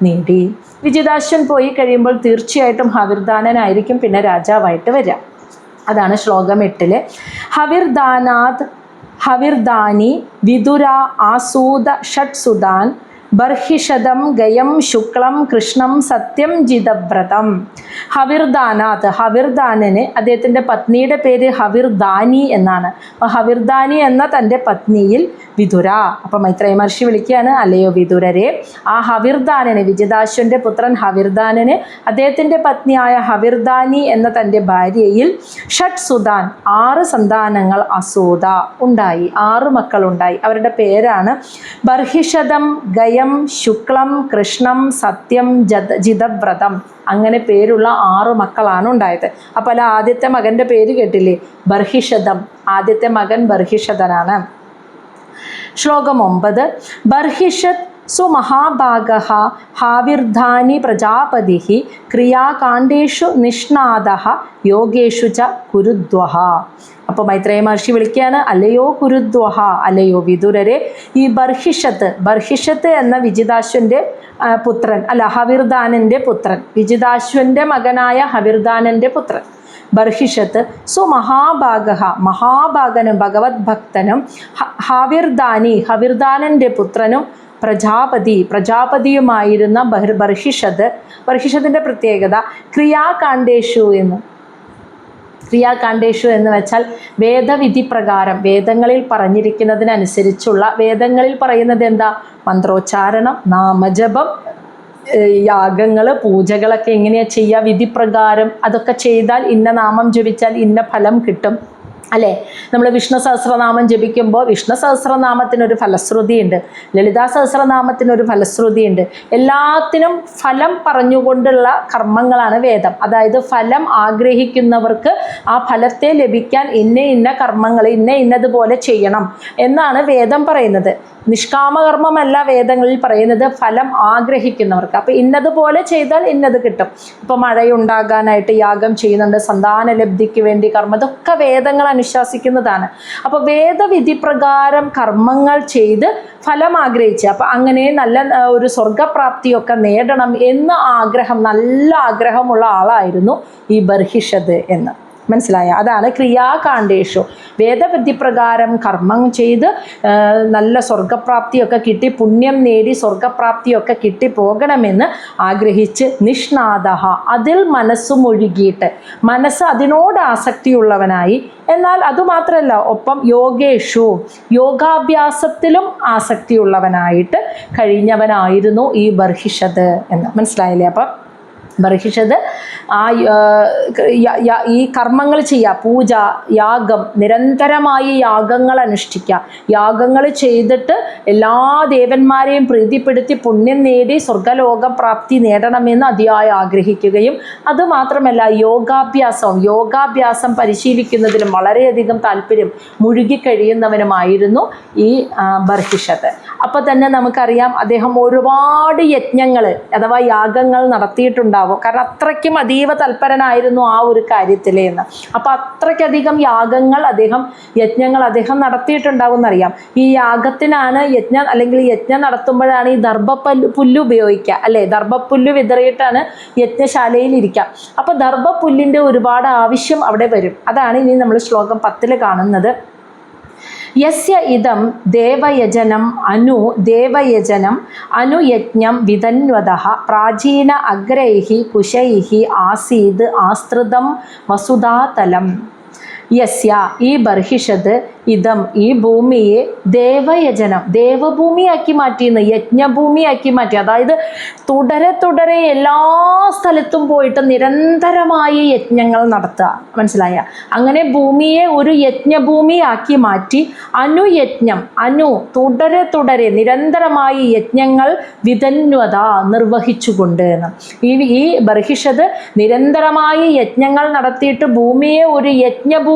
നേടി. വിജിതാശ്വൻ പോയി കഴിയുമ്പോൾ തീർച്ചയായിട്ടും ഹവിർദാനനായിരിക്കും പിന്നെ രാജാവായിട്ട് വരിക. അതാണ് ശ്ലോകം 8. ഹവിർദാനാത് ഹവിർദാനി വിദുര ആസൂദ ഷട്സുദാൻ ബർഹിഷദം ഗയം ശുക്ലം കൃഷ്ണം സത്യം ജിതവ്രതം. ഹവിർദാനാത്, ഹവിർദാനന്, അദ്ദേഹത്തിൻ്റെ പത്നിയുടെ പേര് ഹവിർദാനി എന്നാണ്. അപ്പോൾ ഹവിർദാനി എന്ന തൻ്റെ പത്നിയിൽ വിദുര, അപ്പം മൈത്രേയ മഹർഷി വിളിക്കുകയാണ്, അല്ലയോ വിദുരരെ, ആ ഹവിർദാനന്, വിജിതാശ്വൻ്റെ പുത്രൻ ഹവിർദാനന് അദ്ദേഹത്തിൻ്റെ പത്നിയായ ഹവിർദാനി എന്ന തൻ്റെ ഭാര്യയിൽ ഷട്സുദാൻ, 6 സന്താനങ്ങൾ അസൂത ഉണ്ടായി, 6 മക്കളുണ്ടായി. അവരുടെ പേരാണ് ബർഹിഷദം, ഗയം, ശുക്ലം, കൃഷ്ണം, സത്യം, ജിതവ്രതം. അങ്ങനെ പേരുള്ള 6 മക്കളാണ് ഉണ്ടായത്. അപ്പോൾ ആദ്യത്തെ മകൻ്റെ പേര് കേട്ടില്ലേ? ബർഹിഷദം. ആദ്യത്തെ മകൻ ബർഹിഷദനാണ്. ശ്ലോകം 9. ബർഹിഷത് സുമഹാഭാഗഃ ഹാവിർധാനി പ്രജാപതിഃ ക്രിയാകാണ്ഡേഷു നിഷ്ണാദഃ യോഗേഷു ച കുരുദ്വഃ. അപ്പോൾ മൈത്രേയ മഹർഷി വിളിക്കുകയാണ്, അല്ലയോ കുരുദ്വഃ, അല്ലയോ വിദുരരെ, ഈ ബർഹിഷത്ത് എന്ന വിജിതാശ്വൻ്റെ പുത്രൻ, അല്ല ഹവിർദാനൻ്റെ പുത്രൻ, വിജിതാശ്വൻ്റെ മകനായ ഹവിർദാനൻ്റെ പുത്രൻ ബർഹിഷത്ത് സുമഹാഭാഗഃ, മഹാഭാഗനും ഭഗവത് ഭക്തനും, ഹാവിർദാനി, ഹവിർദാനൻ്റെ പുത്രനും, പ്രജാപതിയുമായിരുന്ന ബർഹിഷത്തിൻ്റെ പ്രത്യേകത ക്രിയാകാണ്ഡേഷു എന്ന്. ക്രിയാകാണ്ഡേഷു എന്ന് വെച്ചാൽ വേദവിധി പ്രകാരം, വേദങ്ങളിൽ പറഞ്ഞിരിക്കുന്നതിനനുസരിച്ചുള്ള, വേദങ്ങളിൽ പറയുന്നത് എന്താ? മന്ത്രോച്ചാരണം, നാമജപം, യാഗങ്ങൾ, പൂജകളൊക്കെ എങ്ങനെയാണ് ചെയ്യുക, വിധിപ്രകാരം. അതൊക്കെ ചെയ്താൽ, ഇന്ന നാമം ജപിച്ചാൽ ഇന്ന ഫലം കിട്ടും. അല്ലേ? നമ്മൾ വിഷ്ണു സഹസ്രനാമം ജപിക്കുമ്പോൾ വിഷ്ണു സഹസ്രനാമത്തിനൊരു ഫലശ്രുതിയുണ്ട്, ലളിതാ സഹസ്രനാമത്തിനൊരു ഫലശ്രുതിയുണ്ട്. എല്ലാത്തിനും ഫലം പറഞ്ഞുകൊണ്ടുള്ള കർമ്മങ്ങളാണ് വേദം. അതായത് ഫലം ആഗ്രഹിക്കുന്നവർക്ക് ആ ഫലത്തെ ലഭിക്കാൻ ഇന്ന കർമ്മങ്ങൾ ഇന്നതുപോലെ ചെയ്യണം എന്നാണ് വേദം പറയുന്നത്. നിഷ്കാമകർമ്മമല്ല വേദങ്ങളിൽ പറയുന്നത്, ഫലം ആഗ്രഹിക്കുന്നവർക്ക്. അപ്പോൾ ഇന്നതുപോലെ ചെയ്താൽ ഇന്നത് കിട്ടും. ഇപ്പോൾ മഴയുണ്ടാകാനായിട്ട് യാഗം ചെയ്യുന്നുണ്ട്, സന്താനലബ്ധിക്ക് വേണ്ടി കർമ്മം, ഇതൊക്കെ വേദങ്ങൾ അനുശാസിക്കുന്നതാണ്. അപ്പോൾ വേദവിധി പ്രകാരം കർമ്മങ്ങൾ ചെയ്ത് ഫലം ആഗ്രഹിച്ച്, അപ്പം അങ്ങനെ നല്ല ഒരു സ്വർഗപ്രാപ്തിയൊക്കെ നേടണം എന്ന് നല്ല ആഗ്രഹമുള്ള ആളായിരുന്നു ഈ ബർഹിഷത് എന്ന്. മനസ്സിലായ? അതാണ് ക്രിയാകാണ്ഡേഷു, വേദവിധി പ്രകാരം കർമ്മം ചെയ്ത് നല്ല സ്വർഗപ്രാപ്തിയൊക്കെ കിട്ടി, പുണ്യം നേടി സ്വർഗപ്രാപ്തിയൊക്കെ കിട്ടി പോകണമെന്ന് ആഗ്രഹിച്ച് നിഷ്ണാദ, അതിൽ മനസ്സ് മുഴുകിയിട്ട്, മനസ്സ് അതിനോട് ആസക്തിയുള്ളവനായി. എന്നാൽ അതുമാത്രമല്ല, ഒപ്പം യോഗേഷു, യോഗാഭ്യാസത്തിലും ആസക്തിയുള്ളവനായിട്ട് കഴിഞ്ഞവനായിരുന്നു ഈ ബർഹിഷത് എന്ന്. മനസ്സിലായില്ലേ? അപ്പം ബർഹിഷത് ഈ കർമ്മങ്ങൾ ചെയ്യുക, പൂജ, യാഗം, നിരന്തരമായി യാഗങ്ങൾ അനുഷ്ഠിക്കുക, യാഗങ്ങൾ ചെയ്തിട്ട് എല്ലാ ദേവന്മാരെയും പ്രീതിപ്പെടുത്തി പുണ്യം നേടി സ്വർഗലോക പ്രാപ്തി നേടണമെന്ന് അതിയായി ആഗ്രഹിക്കുകയും, അതുമാത്രമല്ല യോഗാഭ്യാസം പരിശീലിക്കുന്നതിലും വളരെയധികം താല്പര്യം മുഴുകിക്കഴിയുന്നവനുമായിരുന്നു ഈ ബർഹിഷത്. അപ്പോൾ തന്നെ നമുക്കറിയാം അദ്ദേഹം ഒരുപാട് യജ്ഞങ്ങൾ അഥവാ യാഗങ്ങൾ നടത്തിയിട്ടുണ്ടാവും. കാരണം അത്രയ്ക്കും അതീവ തൽപരനായിരുന്നു ആ ഒരു കാര്യത്തിൽ എന്ന്. അപ്പോൾ അത്രയ്ക്കധികം യജ്ഞങ്ങൾ അദ്ദേഹം നടത്തിയിട്ടുണ്ടാവും എന്നറിയാം. ഈ യാഗത്തിനാണ് യജ്ഞം നടത്തുമ്പോഴാണ് ഈ ദർഭപ്പുല്ല് ഉപയോഗിക്കുക, അല്ലേ? ദർഭപ്പുല്ല് വിതറിയിട്ടാണ് യജ്ഞശാലയിൽ ഇരിക്കുക. അപ്പോൾ ദർഭപ്പുല്ലിൻ്റെ ഒരുപാട് ആവശ്യം അവിടെ വരും. അതാണ് ഇനി നമ്മൾ ശ്ലോകം 10 കാണുന്നത്. യസ്യ ഇദം ദേവയജനം അനുയജ്ഞം വിധന്വതഃ പ്രാചീന അഗ്രൈഹി കുശൈഹി ആസീത് ആസ്തൃതം വസുധാതലം. യസ്യ, ഈ ബർഹിഷത്, ഇതം, ഈ ഭൂമിയെ ദേവയജനം, ദേവഭൂമിയാക്കി മാറ്റിയെന്ന്, യജ്ഞഭൂമിയാക്കി മാറ്റി. അതായത് തുടരെ എല്ലാ സ്ഥലത്തും പോയിട്ട് നിരന്തരമായി യജ്ഞങ്ങൾ നടത്തുക. മനസ്സിലായ? അങ്ങനെ ഭൂമിയെ ഒരു യജ്ഞഭൂമിയാക്കി മാറ്റി. അനുയജ്ഞം, തുടരെ നിരന്തരമായി യജ്ഞങ്ങൾ വിധന്വത, നിർവഹിച്ചുകൊണ്ട് എന്ന്. ഈ ബർഹിഷത് നിരന്തരമായി യജ്ഞങ്ങൾ നടത്തിയിട്ട് ഭൂമിയെ ഒരു യജ്ഞഭൂമിയാക്കി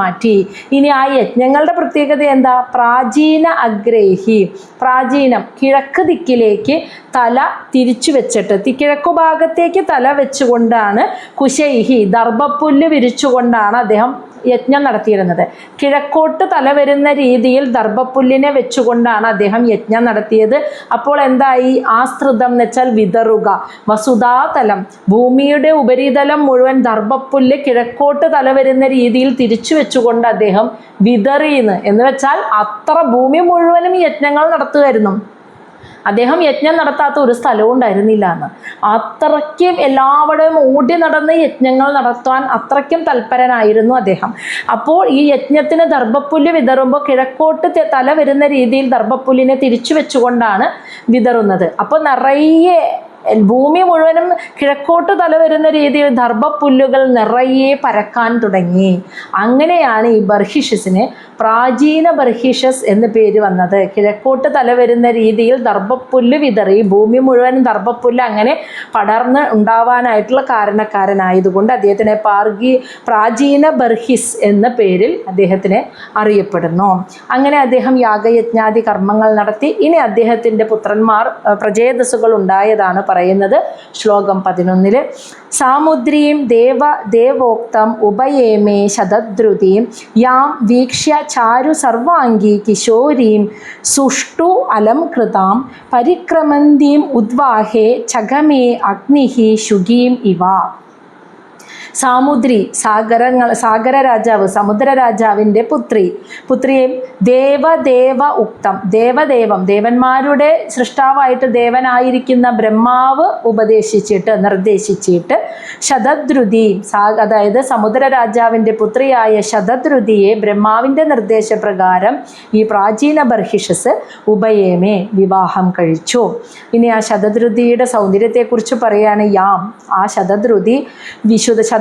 മാറ്റി. ഇനി ആ യജ്ഞങ്ങളുടെ പ്രത്യേകത എന്താ? പ്രാചീന അഗ്രേഹി, പ്രാചീനം, കിഴക്ക് ദിക്കിലേക്ക് തല തിരിച്ചു വെച്ചിട്ട്, കിഴക്കു ഭാഗത്തേക്ക് തല വെച്ചുകൊണ്ടാണ്, കുശൈഹി, ദർഭപ്പുല്ല് വിരിച്ചുകൊണ്ടാണ് അദ്ദേഹം യജ്ഞം നടത്തിയിരുന്നത്. കിഴക്കോട്ട് തല വരുന്ന രീതിയിൽ ദർഭപ്പുല്ലിനെ വെച്ചുകൊണ്ടാണ് അദ്ദേഹം യജ്ഞം നടത്തിയത്. അപ്പോൾ എന്തായി? ആസ്തൃതം എന്ന് വെച്ചാൽ വിതറുക, വസുധാതലം, ഭൂമിയുടെ ഉപരിതലം മുഴുവൻ ദർഭപ്പുല്ല് കിഴക്കോട്ട് തല വരുന്ന രീതിയിൽ തിരിച്ചു വെച്ചുകൊണ്ട് അദ്ദേഹം വിതറിയെന്ന്, എന്ന് വെച്ചാൽ അത്ര ഭൂമി മുഴുവനും യജ്ഞങ്ങൾ നടത്തുമായിരുന്നു. അദ്ദേഹം യജ്ഞം നടത്താത്ത ഒരു സ്ഥലവും ഉണ്ടായിരുന്നില്ല എന്ന്. അത്രയ്ക്കും എല്ലാവരുടെയും ഓടി നടന്ന് യജ്ഞങ്ങൾ നടത്താൻ അത്രയ്ക്കും തൽപരനായിരുന്നു അദ്ദേഹം. അപ്പോൾ ഈ യജ്ഞത്തിന് ദർഭപ്പുല്ല് വിതറുമ്പോൾ കിഴക്കോട്ട് തല വരുന്ന രീതിയിൽ ദർഭപ്പുല്ലിനെ തിരിച്ചു വെച്ചുകൊണ്ടാണ് വിതറുന്നത്. അപ്പോൾ നിറയെ ഭൂമി മുഴുവനും കിഴക്കോട്ട് തല വരുന്ന രീതിയിൽ ദർഭപ്പുല്ലുകൾ നിറയെ പരക്കാൻ തുടങ്ങി. അങ്ങനെയാണ് ഈ ബർഹിഷസിന് പ്രാചീന ബർഹിഷസ് എന്ന് പേര് വന്നത്. കിഴക്കോട്ട് തല വരുന്ന രീതിയിൽ ദർഭപ്പുല്ല് വിതറി ഭൂമി മുഴുവനും ദർഭപ്പുല്ല് അങ്ങനെ പടർന്ന് ഉണ്ടാവാനായിട്ടുള്ള കാരണക്കാരനായതുകൊണ്ട് അദ്ദേഹത്തിനെ പ്രാചീന ബർഹിസ് എന്ന പേരിൽ അദ്ദേഹത്തിനെ അറിയപ്പെടുന്നു. അങ്ങനെ അദ്ദേഹം യാഗയജ്ഞാദി കർമ്മങ്ങൾ നടത്തി. ഇനി അദ്ദേഹത്തിൻ്റെ പുത്രന്മാർ പ്രജേതസ്സുകൾ ഉണ്ടായതാണ് പറയുന്നത് ശ്ലോകം 11. സാമുദ്രീം ദേവോക്തം ഉപയേമേ ശതദ്രുതീം യാം വീക്ഷ്യ ചാരു സർവാംഗീ കിശോരീം സുഷ്ടു അലംകൃതാം പരിക്രമന്തീം ഉദ്വാഹേ ചഗമേ അഗ്നിഹി ശുഗീം ഇവ. സാമുദ്രി, സാഗര രാജാവ്, സമുദ്ര രാജാവിൻ്റെ പുത്രിയെ ദേവ ഉക്തം, ദേവന്മാരുടെ സൃഷ്ടാവായിട്ട് ദേവനായിരിക്കുന്ന ബ്രഹ്മാവ് നിർദ്ദേശിച്ചിട്ട് ശതദ്രുതി, അതായത് സമുദ്ര രാജാവിൻ്റെ പുത്രിയായ ശതദ്രുതിയെ ബ്രഹ്മാവിൻ്റെ നിർദ്ദേശപ്രകാരം ഈ പ്രാചീന ബർഹിഷസ് ഉപയേമേ, വിവാഹം കഴിച്ചു. ഇനി ആ ശതദ്രുതിയുടെ സൗന്ദര്യത്തെക്കുറിച്ച് പറയാണ്. ആ ശതദ്രുതി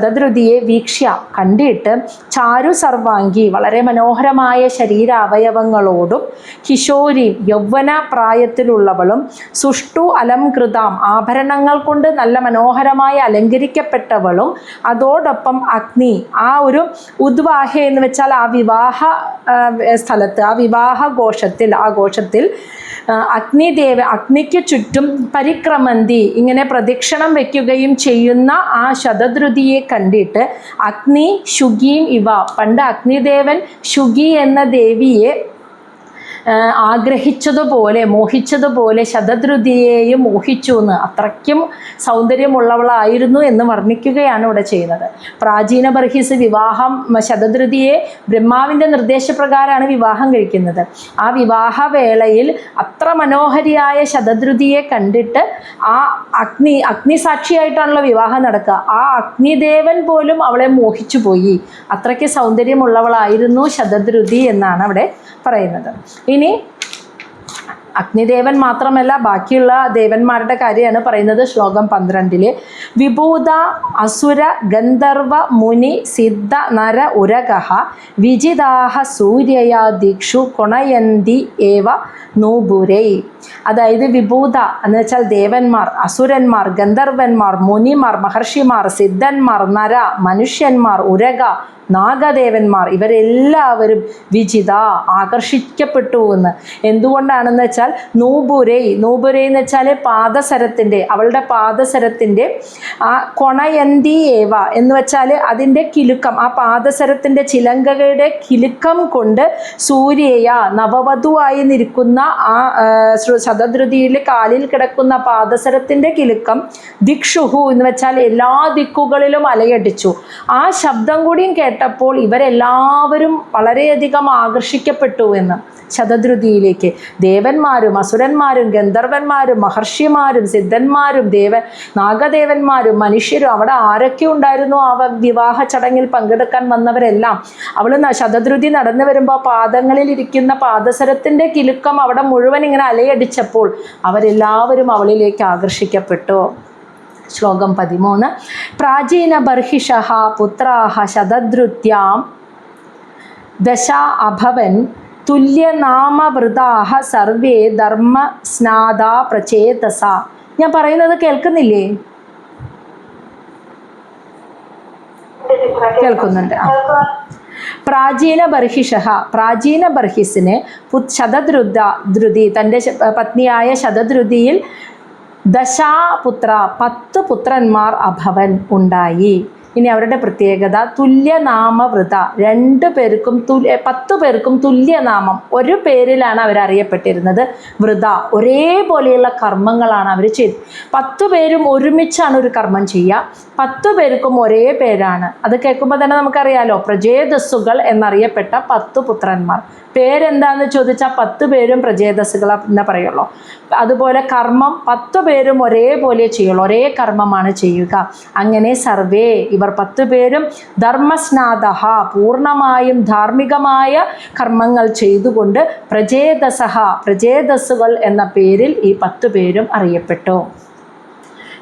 ശതദ്രുതിയെ വീക്ഷ്യ കണ്ടിട്ട് ചാരു സർവാംഗി വളരെ മനോഹരമായ ശരീരാവയവങ്ങളോടും കിശോരി യൗവന പ്രായത്തിലുള്ളവളും സുഷ്ടു അലംകൃതാം ആഭരണങ്ങൾ കൊണ്ട് നല്ല മനോഹരമായി അലങ്കരിക്കപ്പെട്ടവളും അതോടൊപ്പം അഗ്നി ആ ഒരു ഉദ്വാഹ എന്ന് വെച്ചാൽ ആ വിവാഹ സ്ഥലത്ത് ആ വിവാഹ ഘോഷത്തിൽ അഗ്നിക്ക് ചുറ്റും പരിക്രമന്തി ഇങ്ങനെ പ്രദക്ഷിണം വയ്ക്കുകയും ചെയ്യുന്ന ആ ശതദ്രുതിയെ കണ്ടിട്ട് അഗ്നി ശുഗീം ഇവ പണ്ട് അഗ്നിദേവൻ ശുഗി എന്ന ദേവിയെ ആഗ്രഹിച്ചതുപോലെ മോഹിച്ചതുപോലെ ശതദ്രുതിയെയും മോഹിച്ചു എന്ന് അത്രയ്ക്കും സൗന്ദര്യമുള്ളവളായിരുന്നു എന്ന് വർണ്ണിക്കുകയാണ് ഇവിടെ ചെയ്യുന്നത്. പ്രാചീന ബർഹിസ് വിവാഹം ശതദ്രുതിയെ ബ്രഹ്മാവിൻ്റെ നിർദ്ദേശപ്രകാരമാണ് വിവാഹം കഴിക്കുന്നത്. ആ വിവാഹവേളയിൽ അത്ര മനോഹരിയായ ശതദ്രുതിയെ കണ്ടിട്ട് ആ അഗ്നിസാക്ഷിയായിട്ടാണല്ലോ വിവാഹം നടക്കുക. ആ അഗ്നിദേവൻ പോലും അവളെ മോഹിച്ചു പോയി. അത്രയ്ക്ക് സൗന്ദര്യമുള്ളവളായിരുന്നു ശതദ്രുതി എന്നാണ് അവിടെ പറയുന്നത്. ഇനി അഗ്നിദേവൻ മാത്രമല്ല ബാക്കിയുള്ള ദേവന്മാരുടെ കാര്യമാണ് പറയുന്നത്. ശ്ലോകം 12 വിഭൂത അസുര ഗന്ധർവ മുനി സിദ്ധ നര ഉരഗഹ വിജിതാഹ സൂര്യയാ ദിക്ഷു കൊണയന്തി ഏവ നൂപുരൈ. അതായത് വിഭൂത എന്ന് വെച്ചാൽ ദേവന്മാർ, അസുരന്മാർ, ഗന്ധർവന്മാർ, മുനിമാർ, മഹർഷിമാർ, സിദ്ധന്മാർ, നര മനുഷ്യന്മാർ, ഉരഗ നാഗദേവന്മാർ ഇവരെല്ലാവരും വിജിത ആകർഷിക്കപ്പെട്ടു എന്ന്. എന്തുകൊണ്ടാണെന്ന് വെച്ചാൽ നൂപുരൈ എന്ന് വെച്ചാൽ പാദസരത്തിൻ്റെ അവളുടെ പാദസരത്തിൻ്റെ ആ കൊണയന്തി ഏവ എന്ന് വെച്ചാൽ അതിൻ്റെ കിലുക്കം, ആ പാദസരത്തിൻ്റെ ചിലങ്കയുടെ കിലുക്കം കൊണ്ട് സൂര്യയ നവവധുവായി നിൽക്കുന്ന ആ ശതദ്രുതിയിൽ കാലിൽ കിടക്കുന്ന പാദസരത്തിൻ്റെ കിലുക്കം ദിക്ഷുഹു എന്ന് വെച്ചാൽ എല്ലാ ദിക്കുകളിലും അലയടിച്ചു. ആ ശബ്ദം കൂടിയും കേട്ടപ്പോൾ ഇവരെല്ലാവരും വളരെയധികം ആകർഷിക്കപ്പെട്ടു എന്ന് ശതദ്രുതിയിലേക്ക്. ദേവന്മാരും അസുരന്മാരും ഗന്ധർവന്മാരും മഹർഷിമാരും സിദ്ധന്മാരും നാഗദേവന്മാരും മനുഷ്യരും അവിടെ ആരൊക്കെ ഉണ്ടായിരുന്നു ആ വിവാഹ ചടങ്ങിൽ പങ്കെടുക്കാൻ വന്നവരെല്ലാം. അവൾ ശതദ്രുതി നടന്നു വരുമ്പോൾ പാദങ്ങളിൽ ഇരിക്കുന്ന പാദസരത്തിൻ്റെ കിലുക്കം അവിടെ മുഴുവൻ ഇങ്ങനെ അലയടിച്ചപ്പോൾ അവരെല്ലാവരും അവളിലേക്ക് ആകർഷിക്കപ്പെട്ടു. ശ്ലോകം 13 പ്രാചീന ബർഹിഷഃ പുത്രാഃ ശതദ്രുത്യാം ദശ അഭവൻ തുല്യനാമവൃതാഃ സർവേ ധർമ്മ സ്നാദാ പ്രചേതസ. ഞാൻ പറയുന്നത് കേൾക്കുന്നില്ലേ? കേൾക്കുന്നുണ്ട്. പ്രാചീന ബർഹിസിന് ശതദ്രുതി തൻ്റെ പത്നിയായ ശതദ്രുതിയിൽ ദശാപുത്ര 10 പുത്രന്മാർ അഭവൻ ഉണ്ടായി. ഇനി അവരുടെ പ്രത്യേകത തുല്യനാമവൃത 10 പേർക്കും തുല്യനാമം ഒരു പേരിലാണ് അവരറിയപ്പെട്ടിരുന്നത്. വൃത ഒരേപോലെയുള്ള കർമ്മങ്ങളാണ് അവർ ചെയ്തത്. 10 പേരും ഒരുമിച്ചാണ് ഒരു കർമ്മം ചെയ്യുക. 10 പേർക്കും ഒരേ പേരാണ്. അത് കേൾക്കുമ്പോൾ തന്നെ നമുക്കറിയാലോ, പ്രജേതസ്സുകൾ എന്നറിയപ്പെട്ട 10 പുത്രന്മാർ. പേരെന്താണെന്ന് ചോദിച്ചാൽ 10 പേരും പ്രജേതസ്സുകൾ എന്ന് പറയുള്ളൂ. അതുപോലെ കർമ്മം 10 പേരും ഒരേപോലെ ചെയ്യുള്ളൂ, ഒരേ കർമ്മമാണ് ചെയ്യുക. അങ്ങനെ സർവേ ഇവർ 10 പേരും ധർമ്മസ്നാദഃ പൂർണ്ണമായും ധാർമ്മികമായ കർമ്മങ്ങൾ ചെയ്തുകൊണ്ട് പ്രജേതസ്സുകൾ എന്ന പേരിൽ ഈ 10 പേരും അറിയപ്പെട്ടു.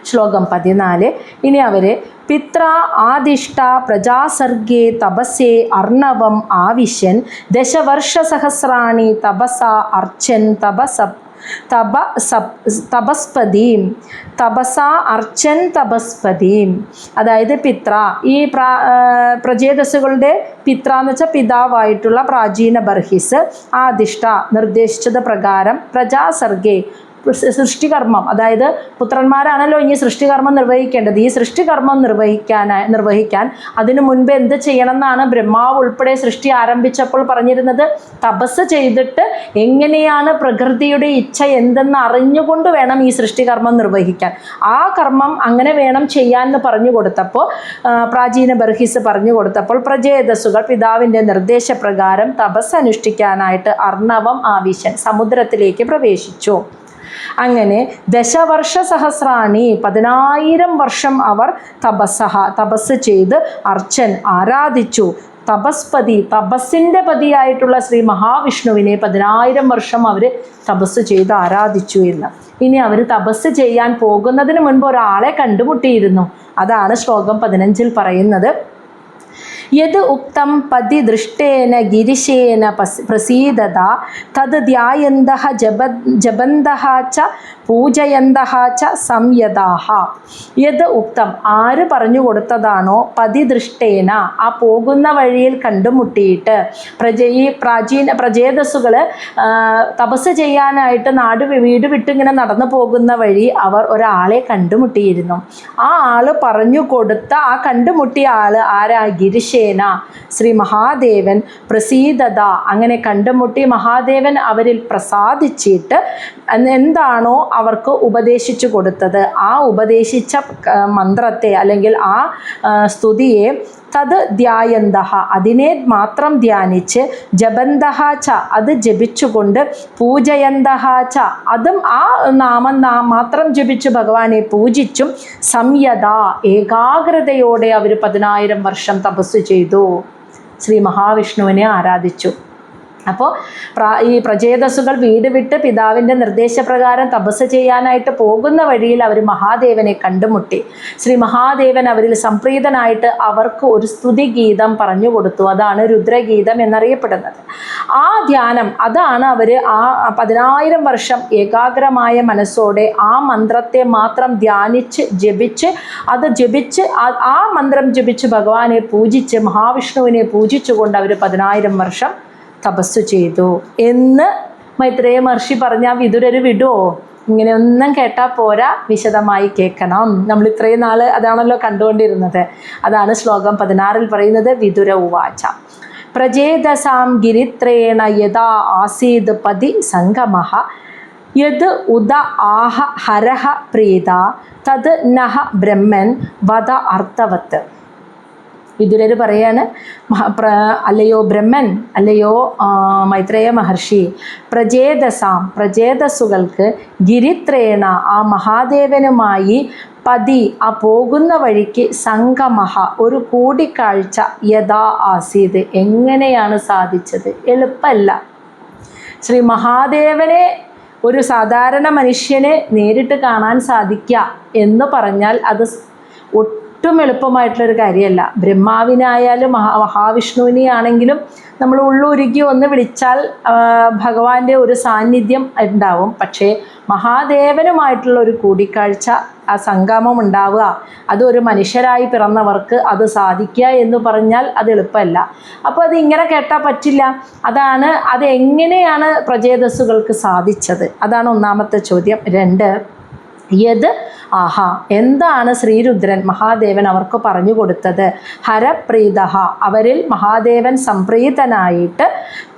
ശ്ലോകം 14 ഇനി അവരെ പിത്ര ആദിഷ്ട പ്രജാസർഗേ തപസ്സേ അർണവം ആവിശ്യൻ ദശവർഷസഹസ്രാണി തപസ അർച്ചൻ തപസ്പതീം. അതായത് പിത്ര ഈ പ്രജേതസ്സുകളുടെ പിത്ര എന്ന് വെച്ചാൽ പിതാവായിട്ടുള്ള പ്രാചീന ബർഹിസ് ആദിഷ്ട നിർദ്ദേശിച്ചത് പ്രകാരം പ്രജാസർഗേ സൃഷ്ടികർമ്മം, അതായത് പുത്രന്മാരാണല്ലോ ഇനി സൃഷ്ടികർമ്മം നിർവഹിക്കേണ്ടത്. ഈ സൃഷ്ടികർമ്മം നിർവഹിക്കാൻ അതിനു മുൻപ് എന്ത് ചെയ്യണം എന്നാണ് ബ്രഹ്മാവ് ഉൾപ്പെടെ സൃഷ്ടി ആരംഭിച്ചപ്പോൾ പറഞ്ഞിരുന്നത്? തപസ് ചെയ്തിട്ട് എങ്ങനെയാണ് പ്രകൃതിയുടെ ഇച്ഛ എന്തെന്ന് അറിഞ്ഞുകൊണ്ട് വേണം ഈ സൃഷ്ടികർമ്മം നിർവഹിക്കാൻ. ആ കർമ്മം അങ്ങനെ വേണം ചെയ്യാൻ എന്ന് പറഞ്ഞു കൊടുത്തപ്പോൾ പ്രാചീന ബർഹിസ് പറഞ്ഞു കൊടുത്തപ്പോൾ പ്രജേതസ്സുകൾ പിതാവിൻ്റെ നിർദ്ദേശപ്രകാരം തപസ് അനുഷ്ഠിക്കാനായിട്ട് അർണവം ആവിശൻ സമുദ്രത്തിലേക്ക് പ്രവേശിച്ചു. അങ്ങനെ ദശവർഷസഹസ്രാണി 10,000 വർഷം അവർ തപസ് ചെയ്ത് അർച്ചൻ ആരാധിച്ചു. തപസ്സിൻ്റെ പതിയായിട്ടുള്ള ശ്രീ മഹാവിഷ്ണുവിനെ 10,000 വർഷം അവർ തപസ് ചെയ്ത് ആരാധിച്ചു എന്ന്. ഇനി അവർ തപസ് ചെയ്യാൻ പോകുന്നതിന് മുൻപ് ഒരാളെ കണ്ടുമുട്ടിയിരുന്നു. അതാണ് ശ്ലോകം 15 പറയുന്നത്. യത് ഉക്തം പതി ദൃഷ്ടേന ഗിരിശേന പ്രസീദത തത് ധ്യായന്തഃ ജപന്തഃ ച പൂജയന്തഃ ച സംയതാഃ. യത് ഉക്തം, ആര് പറഞ്ഞു കൊടുത്തതാണോ, പതിദൃഷ്ടേന, ആ പോകുന്ന വഴിയിൽ കണ്ടുമുട്ടിയിട്ട്, ഈ പ്രജേതസ്സുകൾ തപസ് ചെയ്യാനായിട്ട് വീട് വിട്ടിങ്ങനെ നടന്നു പോകുന്ന വഴി അവർ ഒരാളെ കണ്ടുമുട്ടിയിരുന്നു. ആ ആള് പറഞ്ഞു കൊടുത്ത ആ കണ്ടുമുട്ടിയ ആള് ആരാ? ഗിരിശേന, ശ്രീ മഹാദേവൻ. പ്രസീദത, അങ്ങനെ കണ്ടുമുട്ടി മഹാദേവൻ അവരിൽ പ്രസാദിച്ചിട്ട് എന്താണോ അവർക്ക് ഉപദേശിച്ചു കൊടുത്തത്, ആ ഉപദേശിച്ച മന്ത്രത്തെ അല്ലെങ്കിൽ ആ സ്തുതിയെ തത് ധ്യായന്തഃ, അതിനെ മാത്രം ധ്യാനിച്ച്, ജപന്തഃ ച, അത് ജപിച്ചുകൊണ്ട്, പൂജയന്തഃ ച, അതും ആ നാമം മാത്രം ജപിച്ചു ഭഗവാനെ പൂജിച്ചും, സംയത, ഏകാഗ്രതയോടെ അവർ 10,000 വർഷം തപസ് ചെയ്തു, ശ്രീ മഹാവിഷ്ണുവിനെ ആരാധിച്ചു. അപ്പോൾ ഈ പ്രചേതസ്സുകൾ വീട് വിട്ട് പിതാവിൻ്റെ നിർദ്ദേശപ്രകാരം തപസ് ചെയ്യാനായിട്ട് പോകുന്ന വഴിയിൽ അവർ മഹാദേവനെ കണ്ടുമുട്ടി. ശ്രീ മഹാദേവൻ അവരിൽ സംപ്രീതനായിട്ട് അവർക്ക് ഒരു സ്തുതിഗീതം പറഞ്ഞു കൊടുത്തു. അതാണ് രുദ്രഗീതം എന്നറിയപ്പെടുന്നത്. ആ ധ്യാനം, അതാണ് അവർ ആ 10,000 വർഷം ഏകാഗ്രമായ മനസ്സോടെ ആ മന്ത്രത്തെ മാത്രം ധ്യാനിച്ച് ജപിച്ച് ആ മന്ത്രം ജപിച്ച് ഭഗവാനെ പൂജിച്ച് മഹാവിഷ്ണുവിനെ പൂജിച്ചുകൊണ്ട് അവർ 10,000 വർഷം തപസ്സു ചെയ്തു എന്ന് മൈത്രേയ മഹർഷി പറഞ്ഞാൽ വിതുരർ വിടുവോ? ഇങ്ങനെ ഒന്നും കേട്ടാൽ പോരാ, വിശദമായി കേൾക്കണം. നമ്മൾ ഇത്രയും നാൾ അതാണല്ലോ കണ്ടുകൊണ്ടിരുന്നത്. അതാണ് ശ്ലോകം 16 പറയുന്നത്. വിതുര ഉവാച പ്രജേതസാം ഗിരിത്രേണ യഥാ ആസീത് പതി സംഗമഃ യത് ഉദ ആഹ ഹരഹ പ്രീത തത് നഹ ബ്രഹ്മൻ വദ അർത്ഥവത്ത്. വിതുരർ പറയാണ്, അല്ലയോ ബ്രഹ്മൻ, അല്ലയോ മൈത്രേയ മഹർഷി, പ്രജേതസ്സുകൾക്ക് ഗിരിത്രേണ, ആ മഹാദേവനുമായി പതി, ആ പോകുന്ന വഴിക്ക് സംഗമഃ, ഒരു കൂടിക്കാഴ്ച, യഥാ ആസീത്, എങ്ങനെയാണ് സാധിച്ചത്? എളുപ്പമല്ല. ശ്രീ മഹാദേവനെ ഒരു സാധാരണ മനുഷ്യനെ നേരിട്ട് കാണാൻ സാധിക്കുക എന്ന് പറഞ്ഞാൽ അത് ഒട്ടും എളുപ്പമായിട്ടുള്ളൊരു കാര്യമല്ല. ബ്രഹ്മാവിനായാലും മഹാവിഷ്ണുവിനെയാണെങ്കിലും നമ്മൾ ഉള്ളുരുക്കി ഒന്ന് വിളിച്ചാൽ ഭഗവാന്റെ ഒരു സാന്നിധ്യം ഉണ്ടാവും. പക്ഷേ മഹാദേവനുമായിട്ടുള്ള ഒരു കൂടിക്കാഴ്ച, ആ സംഗമം ഉണ്ടാവുക, അത് ഒരു മനുഷ്യരായി പിറന്നവർക്ക് അത് സാധിക്കുക എന്ന് പറഞ്ഞാൽ അത് എളുപ്പമല്ല. അപ്പോൾ അത് ഇങ്ങനെ കേട്ടാൽ പറ്റില്ല. അത് എങ്ങനെയാണ് പ്രചേതസ്സുകൾക്ക് സാധിച്ചത്? അതാണ് ഒന്നാമത്തെ ചോദ്യം. 2, യത് ആഹാ, എന്താണ് ശ്രീരുദ്രൻ മഹാദേവൻ അവർക്ക് പറഞ്ഞു കൊടുത്തത്? ഹരപ്രീത, അവരിൽ മഹാദേവൻ സംപ്രീതനായിട്ട്,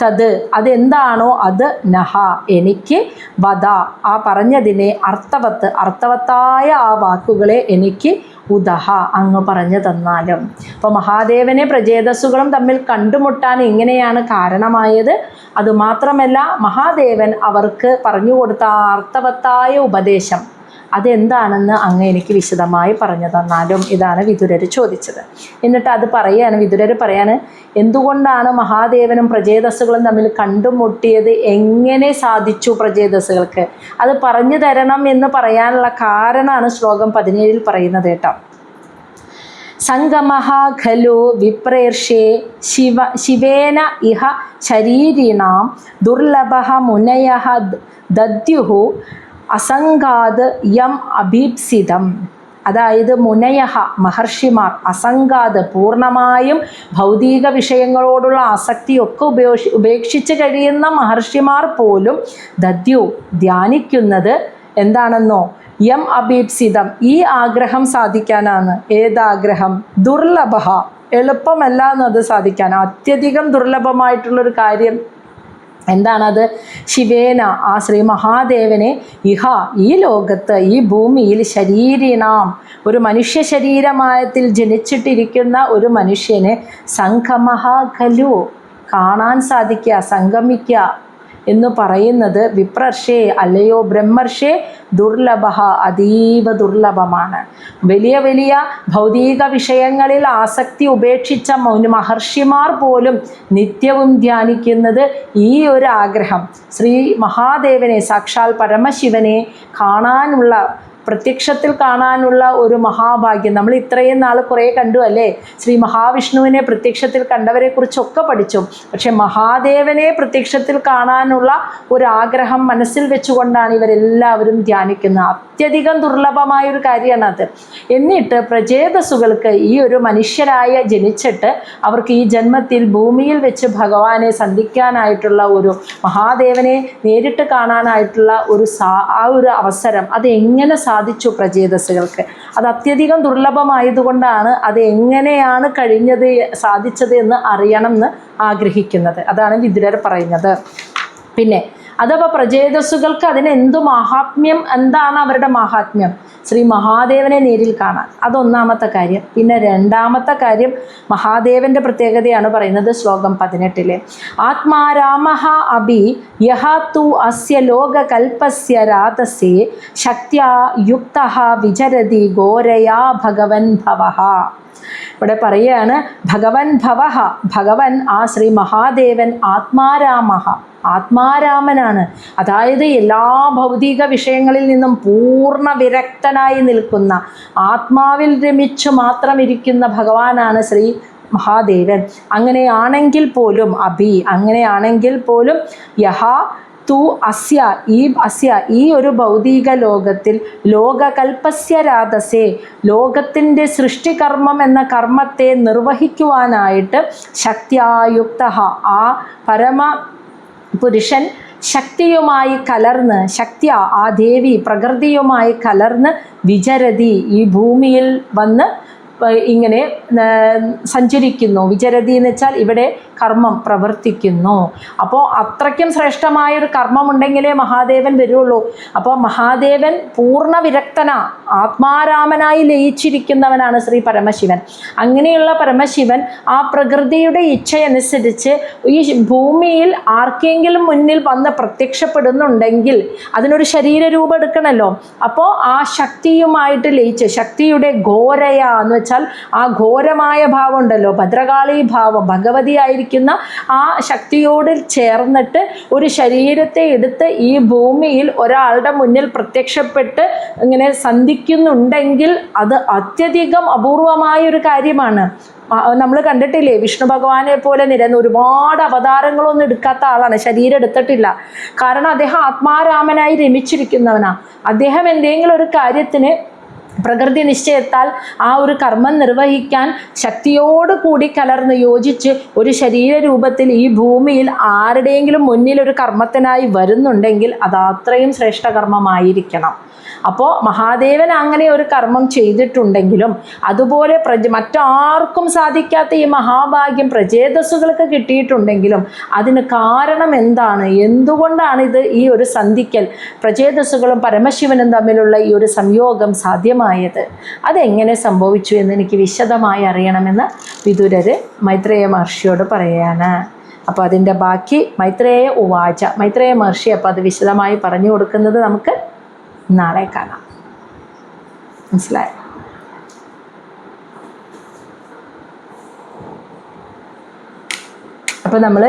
തത്, അതെന്താണോ അത്, നഹ, എനിക്ക്, വദ, ആ പറഞ്ഞതിനെ, അർത്ഥവത്തായ ആ വാക്കുകളെ എനിക്ക് ഉദഹ, അങ്ങ് പറഞ്ഞു തന്നാലും. അപ്പോൾ മഹാദേവനെ പ്രചേതസ്സുകളും തമ്മിൽ കണ്ടുമുട്ടാൻ എങ്ങനെയാണ് കാരണമായത്? അതുമാത്രമല്ല, മഹാദേവൻ അവർക്ക് പറഞ്ഞു കൊടുത്ത ആ അർത്ഥവത്തായ ഉപദേശം അതെന്താണെന്ന് അങ്ങ് എനിക്ക് വിശദമായി പറഞ്ഞു തന്നാലും. ഇതാണ് വിതുരർ ചോദിച്ചത്. എന്നിട്ട് അത് വിതുരർ പറയാണ്, എന്തുകൊണ്ടാണ് മഹാദേവനും പ്രചേതസ്സുകളും തമ്മിൽ കണ്ടുമുട്ടിയത്? എങ്ങനെ സാധിച്ചു പ്രചേതസ്സുകൾക്ക്? അത് പറഞ്ഞു തരണം എന്ന് പറയാനുള്ള കാരണമാണ് ശ്ലോകം 17 പറയുന്നത് കേട്ടോ. സംഗമഃ ഖലു വിപ്രേർഷേ ശിവേന ഇഹ ശരീരിണാം ദുർലഭഃ മുനയഃ ദദ്യുഃ അസംഗാത് യം അഭീപ്സിതം. അതായത് മുനയഹ, മഹർഷിമാർ, അസംഗാത്, പൂർണ്ണമായും ഭൗതിക വിഷയങ്ങളോടുള്ള ആസക്തിയൊക്കെ ഉപേക്ഷിച്ച് കഴിയുന്ന മഹർഷിമാർ പോലും ദദ്യു, ധ്യാനിക്കുന്നത് എന്താണെന്നോ, യം അഭീപ്സിതം, ഈ ആഗ്രഹം സാധിക്കാനാണ്. ഏതാഗ്രഹം? ദുർലഭ, എളുപ്പമല്ല എന്നത് സാധിക്കാൻ, അത്യധികം ദുർലഭമായിട്ടുള്ളൊരു കാര്യം എന്താണത്? ശിവേന, ആ ശ്രീ മഹാദേവനെ, ഇഹ, ഈ ലോകത്ത്, ഈ ഭൂമിയിൽ, ശരീരിണാം, ഒരു മനുഷ്യ ശരീരമായത്തിൽ ജനിച്ചിട്ടിരിക്കുന്ന ഒരു മനുഷ്യന്, സംഗമഃ ഖലു, കാണാൻ സാധിക്കുക, സംഗമിക്കുക എന്ന് പറയുന്നത്, വിപ്രർഷേ, അല്ലയോ ബ്രഹ്മർഷേ, ദുർലഭ, അതീവ ദുർലഭമാണ്. വലിയ വലിയ ഭൗതിക വിഷയങ്ങളിൽ ആസക്തി ഉപേക്ഷിച്ച മഹർഷിമാർ പോലും നിത്യവും ധ്യാനിക്കുന്നത് ഈ ഒരു ആഗ്രഹം, ശ്രീ മഹാദേവനെ, സാക്ഷാൽ പരമശിവനെ കാണാനുള്ള പ്രത്യക്ഷത്തിൽ കാണാനുള്ള ഒരു മഹാഭാഗ്യം. നമ്മൾ ഇത്രയും നാൾ കുറേ കണ്ടു അല്ലേ, ശ്രീ മഹാവിഷ്ണുവിനെ പ്രത്യക്ഷത്തിൽ കണ്ടവരെ കുറിച്ചൊക്കെ പഠിച്ചു. പക്ഷെ മഹാദേവനെ പ്രത്യക്ഷത്തിൽ കാണാനുള്ള ഒരു ആഗ്രഹം മനസ്സിൽ വെച്ചുകൊണ്ടാണ് ഇവരെല്ലാവരും ധ്യാനിക്കുന്നത്. അത്യധികം ദുർലഭമായൊരു കാര്യമാണ് അത്. എന്നിട്ട് പ്രചേതസ്സുകൾക്ക് ഈ ഒരു മനുഷ്യരായ ജനിച്ചിട്ട് അവർക്ക് ഈ ജന്മത്തിൽ ഭൂമിയിൽ വെച്ച് ഭഗവാനെ സന്ധിക്കാനായിട്ടുള്ള ഒരു മഹാദേവനെ നേരിട്ട് കാണാനായിട്ടുള്ള ആ ഒരു അവസരം അത് എങ്ങനെ സാധിച്ചു പ്രചേതസ്സുകൾക്ക്? അത് അത്യധികം ദുർലഭമായതുകൊണ്ടാണ് അത് എങ്ങനെയാണ് സാധിച്ചത് എന്ന് അറിയണം എന്ന് ആഗ്രഹിക്കുന്നത്. അതാണ് വിദുരർ പറയുന്നത്. പിന്നെ അഥവാ പ്രചേതസ്സുകൾക്ക് അതിനെന്തു മഹാത്മ്യം, എന്താണ് അവരുടെ മഹാത്മ്യം? ശ്രീ മഹാദേവനെ നേരിൽ കാണാൻ, അതൊന്നാമത്തെ കാര്യം. പിന്നെ രണ്ടാമത്തെ കാര്യം മഹാദേവന്റെ പ്രത്യേകതയാണ് പറയുന്നത് ശ്ലോകം 18. ആത്മാരാമഃ അഭി യഹ തു അസ്യ ലോകകൽപസ്യ രാതസേ ശക്ത്യാ യുക്തഃ വിചരതി ഘോരയാ ഭഗവൻ ഭവഃ. ഇവിടെ പറയുകയാണ് ഭഗവൻ ഭവഃ, ഭഗവൻ ആ ശ്രീ മഹാദേവൻ ആത്മാരാമഃ, ആത്മാരാമനാണ്. അതായത് എല്ലാ ഭൗതിക വിഷയങ്ങളിൽ നിന്നും പൂർണ്ണ വിരക്തനായി നിൽക്കുന്ന, ആത്മാവിൽ രമിച്ചു മാത്രം ഇരിക്കുന്ന ഭഗവാനാണ് ശ്രീ മഹാദേവൻ. അങ്ങനെയാണെങ്കിൽ പോലും യഹ തു അസ്യ ഈ ഒരു ഭൗതിക ലോകത്തിൽ ലോകകൽപസ്യ രാതസേ, ലോകത്തിൻ്റെ സൃഷ്ടികർമ്മം എന്ന കർമ്മത്തെ നിർവഹിക്കുവാനായിട്ട് ശക്തിയായുക്ത ആ പരമ പുരുഷൻ ശക്തിയുമായി കലർന്ന്, ആ ദേവി പ്രകൃതിയുമായി കലർന്ന് വിചരതി, ഈ ഭൂമിയിൽ വന്ന് ഇങ്ങനെ സഞ്ചരിക്കുന്നു. വിചരതി എന്ന് വെച്ചാൽ ഇവിടെ കർമ്മം പ്രവർത്തിക്കുന്നു. അപ്പോൾ അത്രയ്ക്കും ശ്രേഷ്ഠമായൊരു കർമ്മമുണ്ടെങ്കിലേ മഹാദേവൻ വരുള്ളൂ. അപ്പോൾ മഹാദേവൻ പൂർണ്ണ വിരക്തന, ആത്മാരാമനായി ലയിച്ചിരിക്കുന്നവനാണ് ശ്രീ പരമശിവൻ. അങ്ങനെയുള്ള പരമശിവൻ ആ പ്രകൃതിയുടെ ഇച്ഛയനുസരിച്ച് ഈ ഭൂമിയിൽ ആർക്കെങ്കിലും മുന്നിൽ വന്ന് പ്രത്യക്ഷപ്പെടുന്നുണ്ടെങ്കിൽ അതിനൊരു ശരീരരൂപം എടുക്കണമല്ലോ. അപ്പോൾ ആ ശക്തിയുമായിട്ട് ലയിച്ച്, ശക്തിയുടെ ഘോരയ എന്ന് വെച്ചാൽ ആ ഘോരമായ ഭാവം ഉണ്ടല്ലോ, ഭദ്രകാളി ഭാവം, ഭഗവതി ആയിരിക്കുന്ന ആ ശക്തിയോട് ചേർന്നിട്ട് ഒരു ശരീരത്തെ എടുത്ത് ഈ ഭൂമിയിൽ ഒരാളുടെ മുന്നിൽ പ്രത്യക്ഷപ്പെട്ട് ഇങ്ങനെ സന്ധിക്കുന്നുണ്ടെങ്കിൽ അത് അത്യധികം അപൂർവമായൊരു കാര്യമാണ്. നമ്മൾ കണ്ടിട്ടില്ലേ, വിഷ്ണു ഭഗവാനെ പോലെ ഒരുപാട് അവതാരങ്ങളൊന്നും എടുക്കാത്ത ആളാണ്, ശരീരം എടുത്തിട്ടില്ല. കാരണം അദ്ദേഹം ആത്മാരാമനായി രമിച്ചിരിക്കുന്നവനാണ്. അദ്ദേഹം എന്തെങ്കിലും ഒരു കാര്യത്തിന് പ്രകൃതി നിശ്ചയത്താൽ ആ ഒരു കർമ്മം നിർവഹിക്കാൻ ശക്തിയോട് കൂടി കലർന്ന് യോജിച്ച് ഒരു ശരീരരൂപത്തിൽ ഈ ഭൂമിയിൽ ആരുടെയെങ്കിലും മുന്നിൽ ഒരു കർമ്മത്തിനായി വരുന്നുണ്ടെങ്കിൽ അത് അത്രയും ശ്രേഷ്ഠകർമ്മമായിരിക്കണം. അപ്പോൾ മഹാദേവൻ അങ്ങനെ ഒരു കർമ്മം ചെയ്തിട്ടുണ്ടെങ്കിലും അതുപോലെ മറ്റാർക്കും സാധിക്കാത്ത ഈ മഹാഭാഗ്യം പ്രചേതസ്സുകൾക്ക് കിട്ടിയിട്ടുണ്ടെങ്കിലും അതിന് കാരണം എന്താണ്? എന്തുകൊണ്ടാണ് ഈ ഒരു സന്ധിക്കൽ, പ്രചേതസ്സുകളും പരമശിവനും തമ്മിലുള്ള ഈ ഒരു സംയോഗം സാധ്യമായത്? അതെങ്ങനെ സംഭവിച്ചു എന്ന് എനിക്ക് വിശദമായി അറിയണമെന്ന് വിദുരർ മൈത്രേയ മഹർഷിയോട് പറയുകയാണ്. അപ്പോൾ അതിൻ്റെ ബാക്കി മൈത്രേയ ഉവാച, മൈത്രേയ മഹർഷി അപ്പോൾ അത് വിശദമായി പറഞ്ഞു കൊടുക്കുന്നത് നമുക്ക് നാളെ കാണാം. മനസ്സിലായോ? അപ്പോൾ നമ്മൾ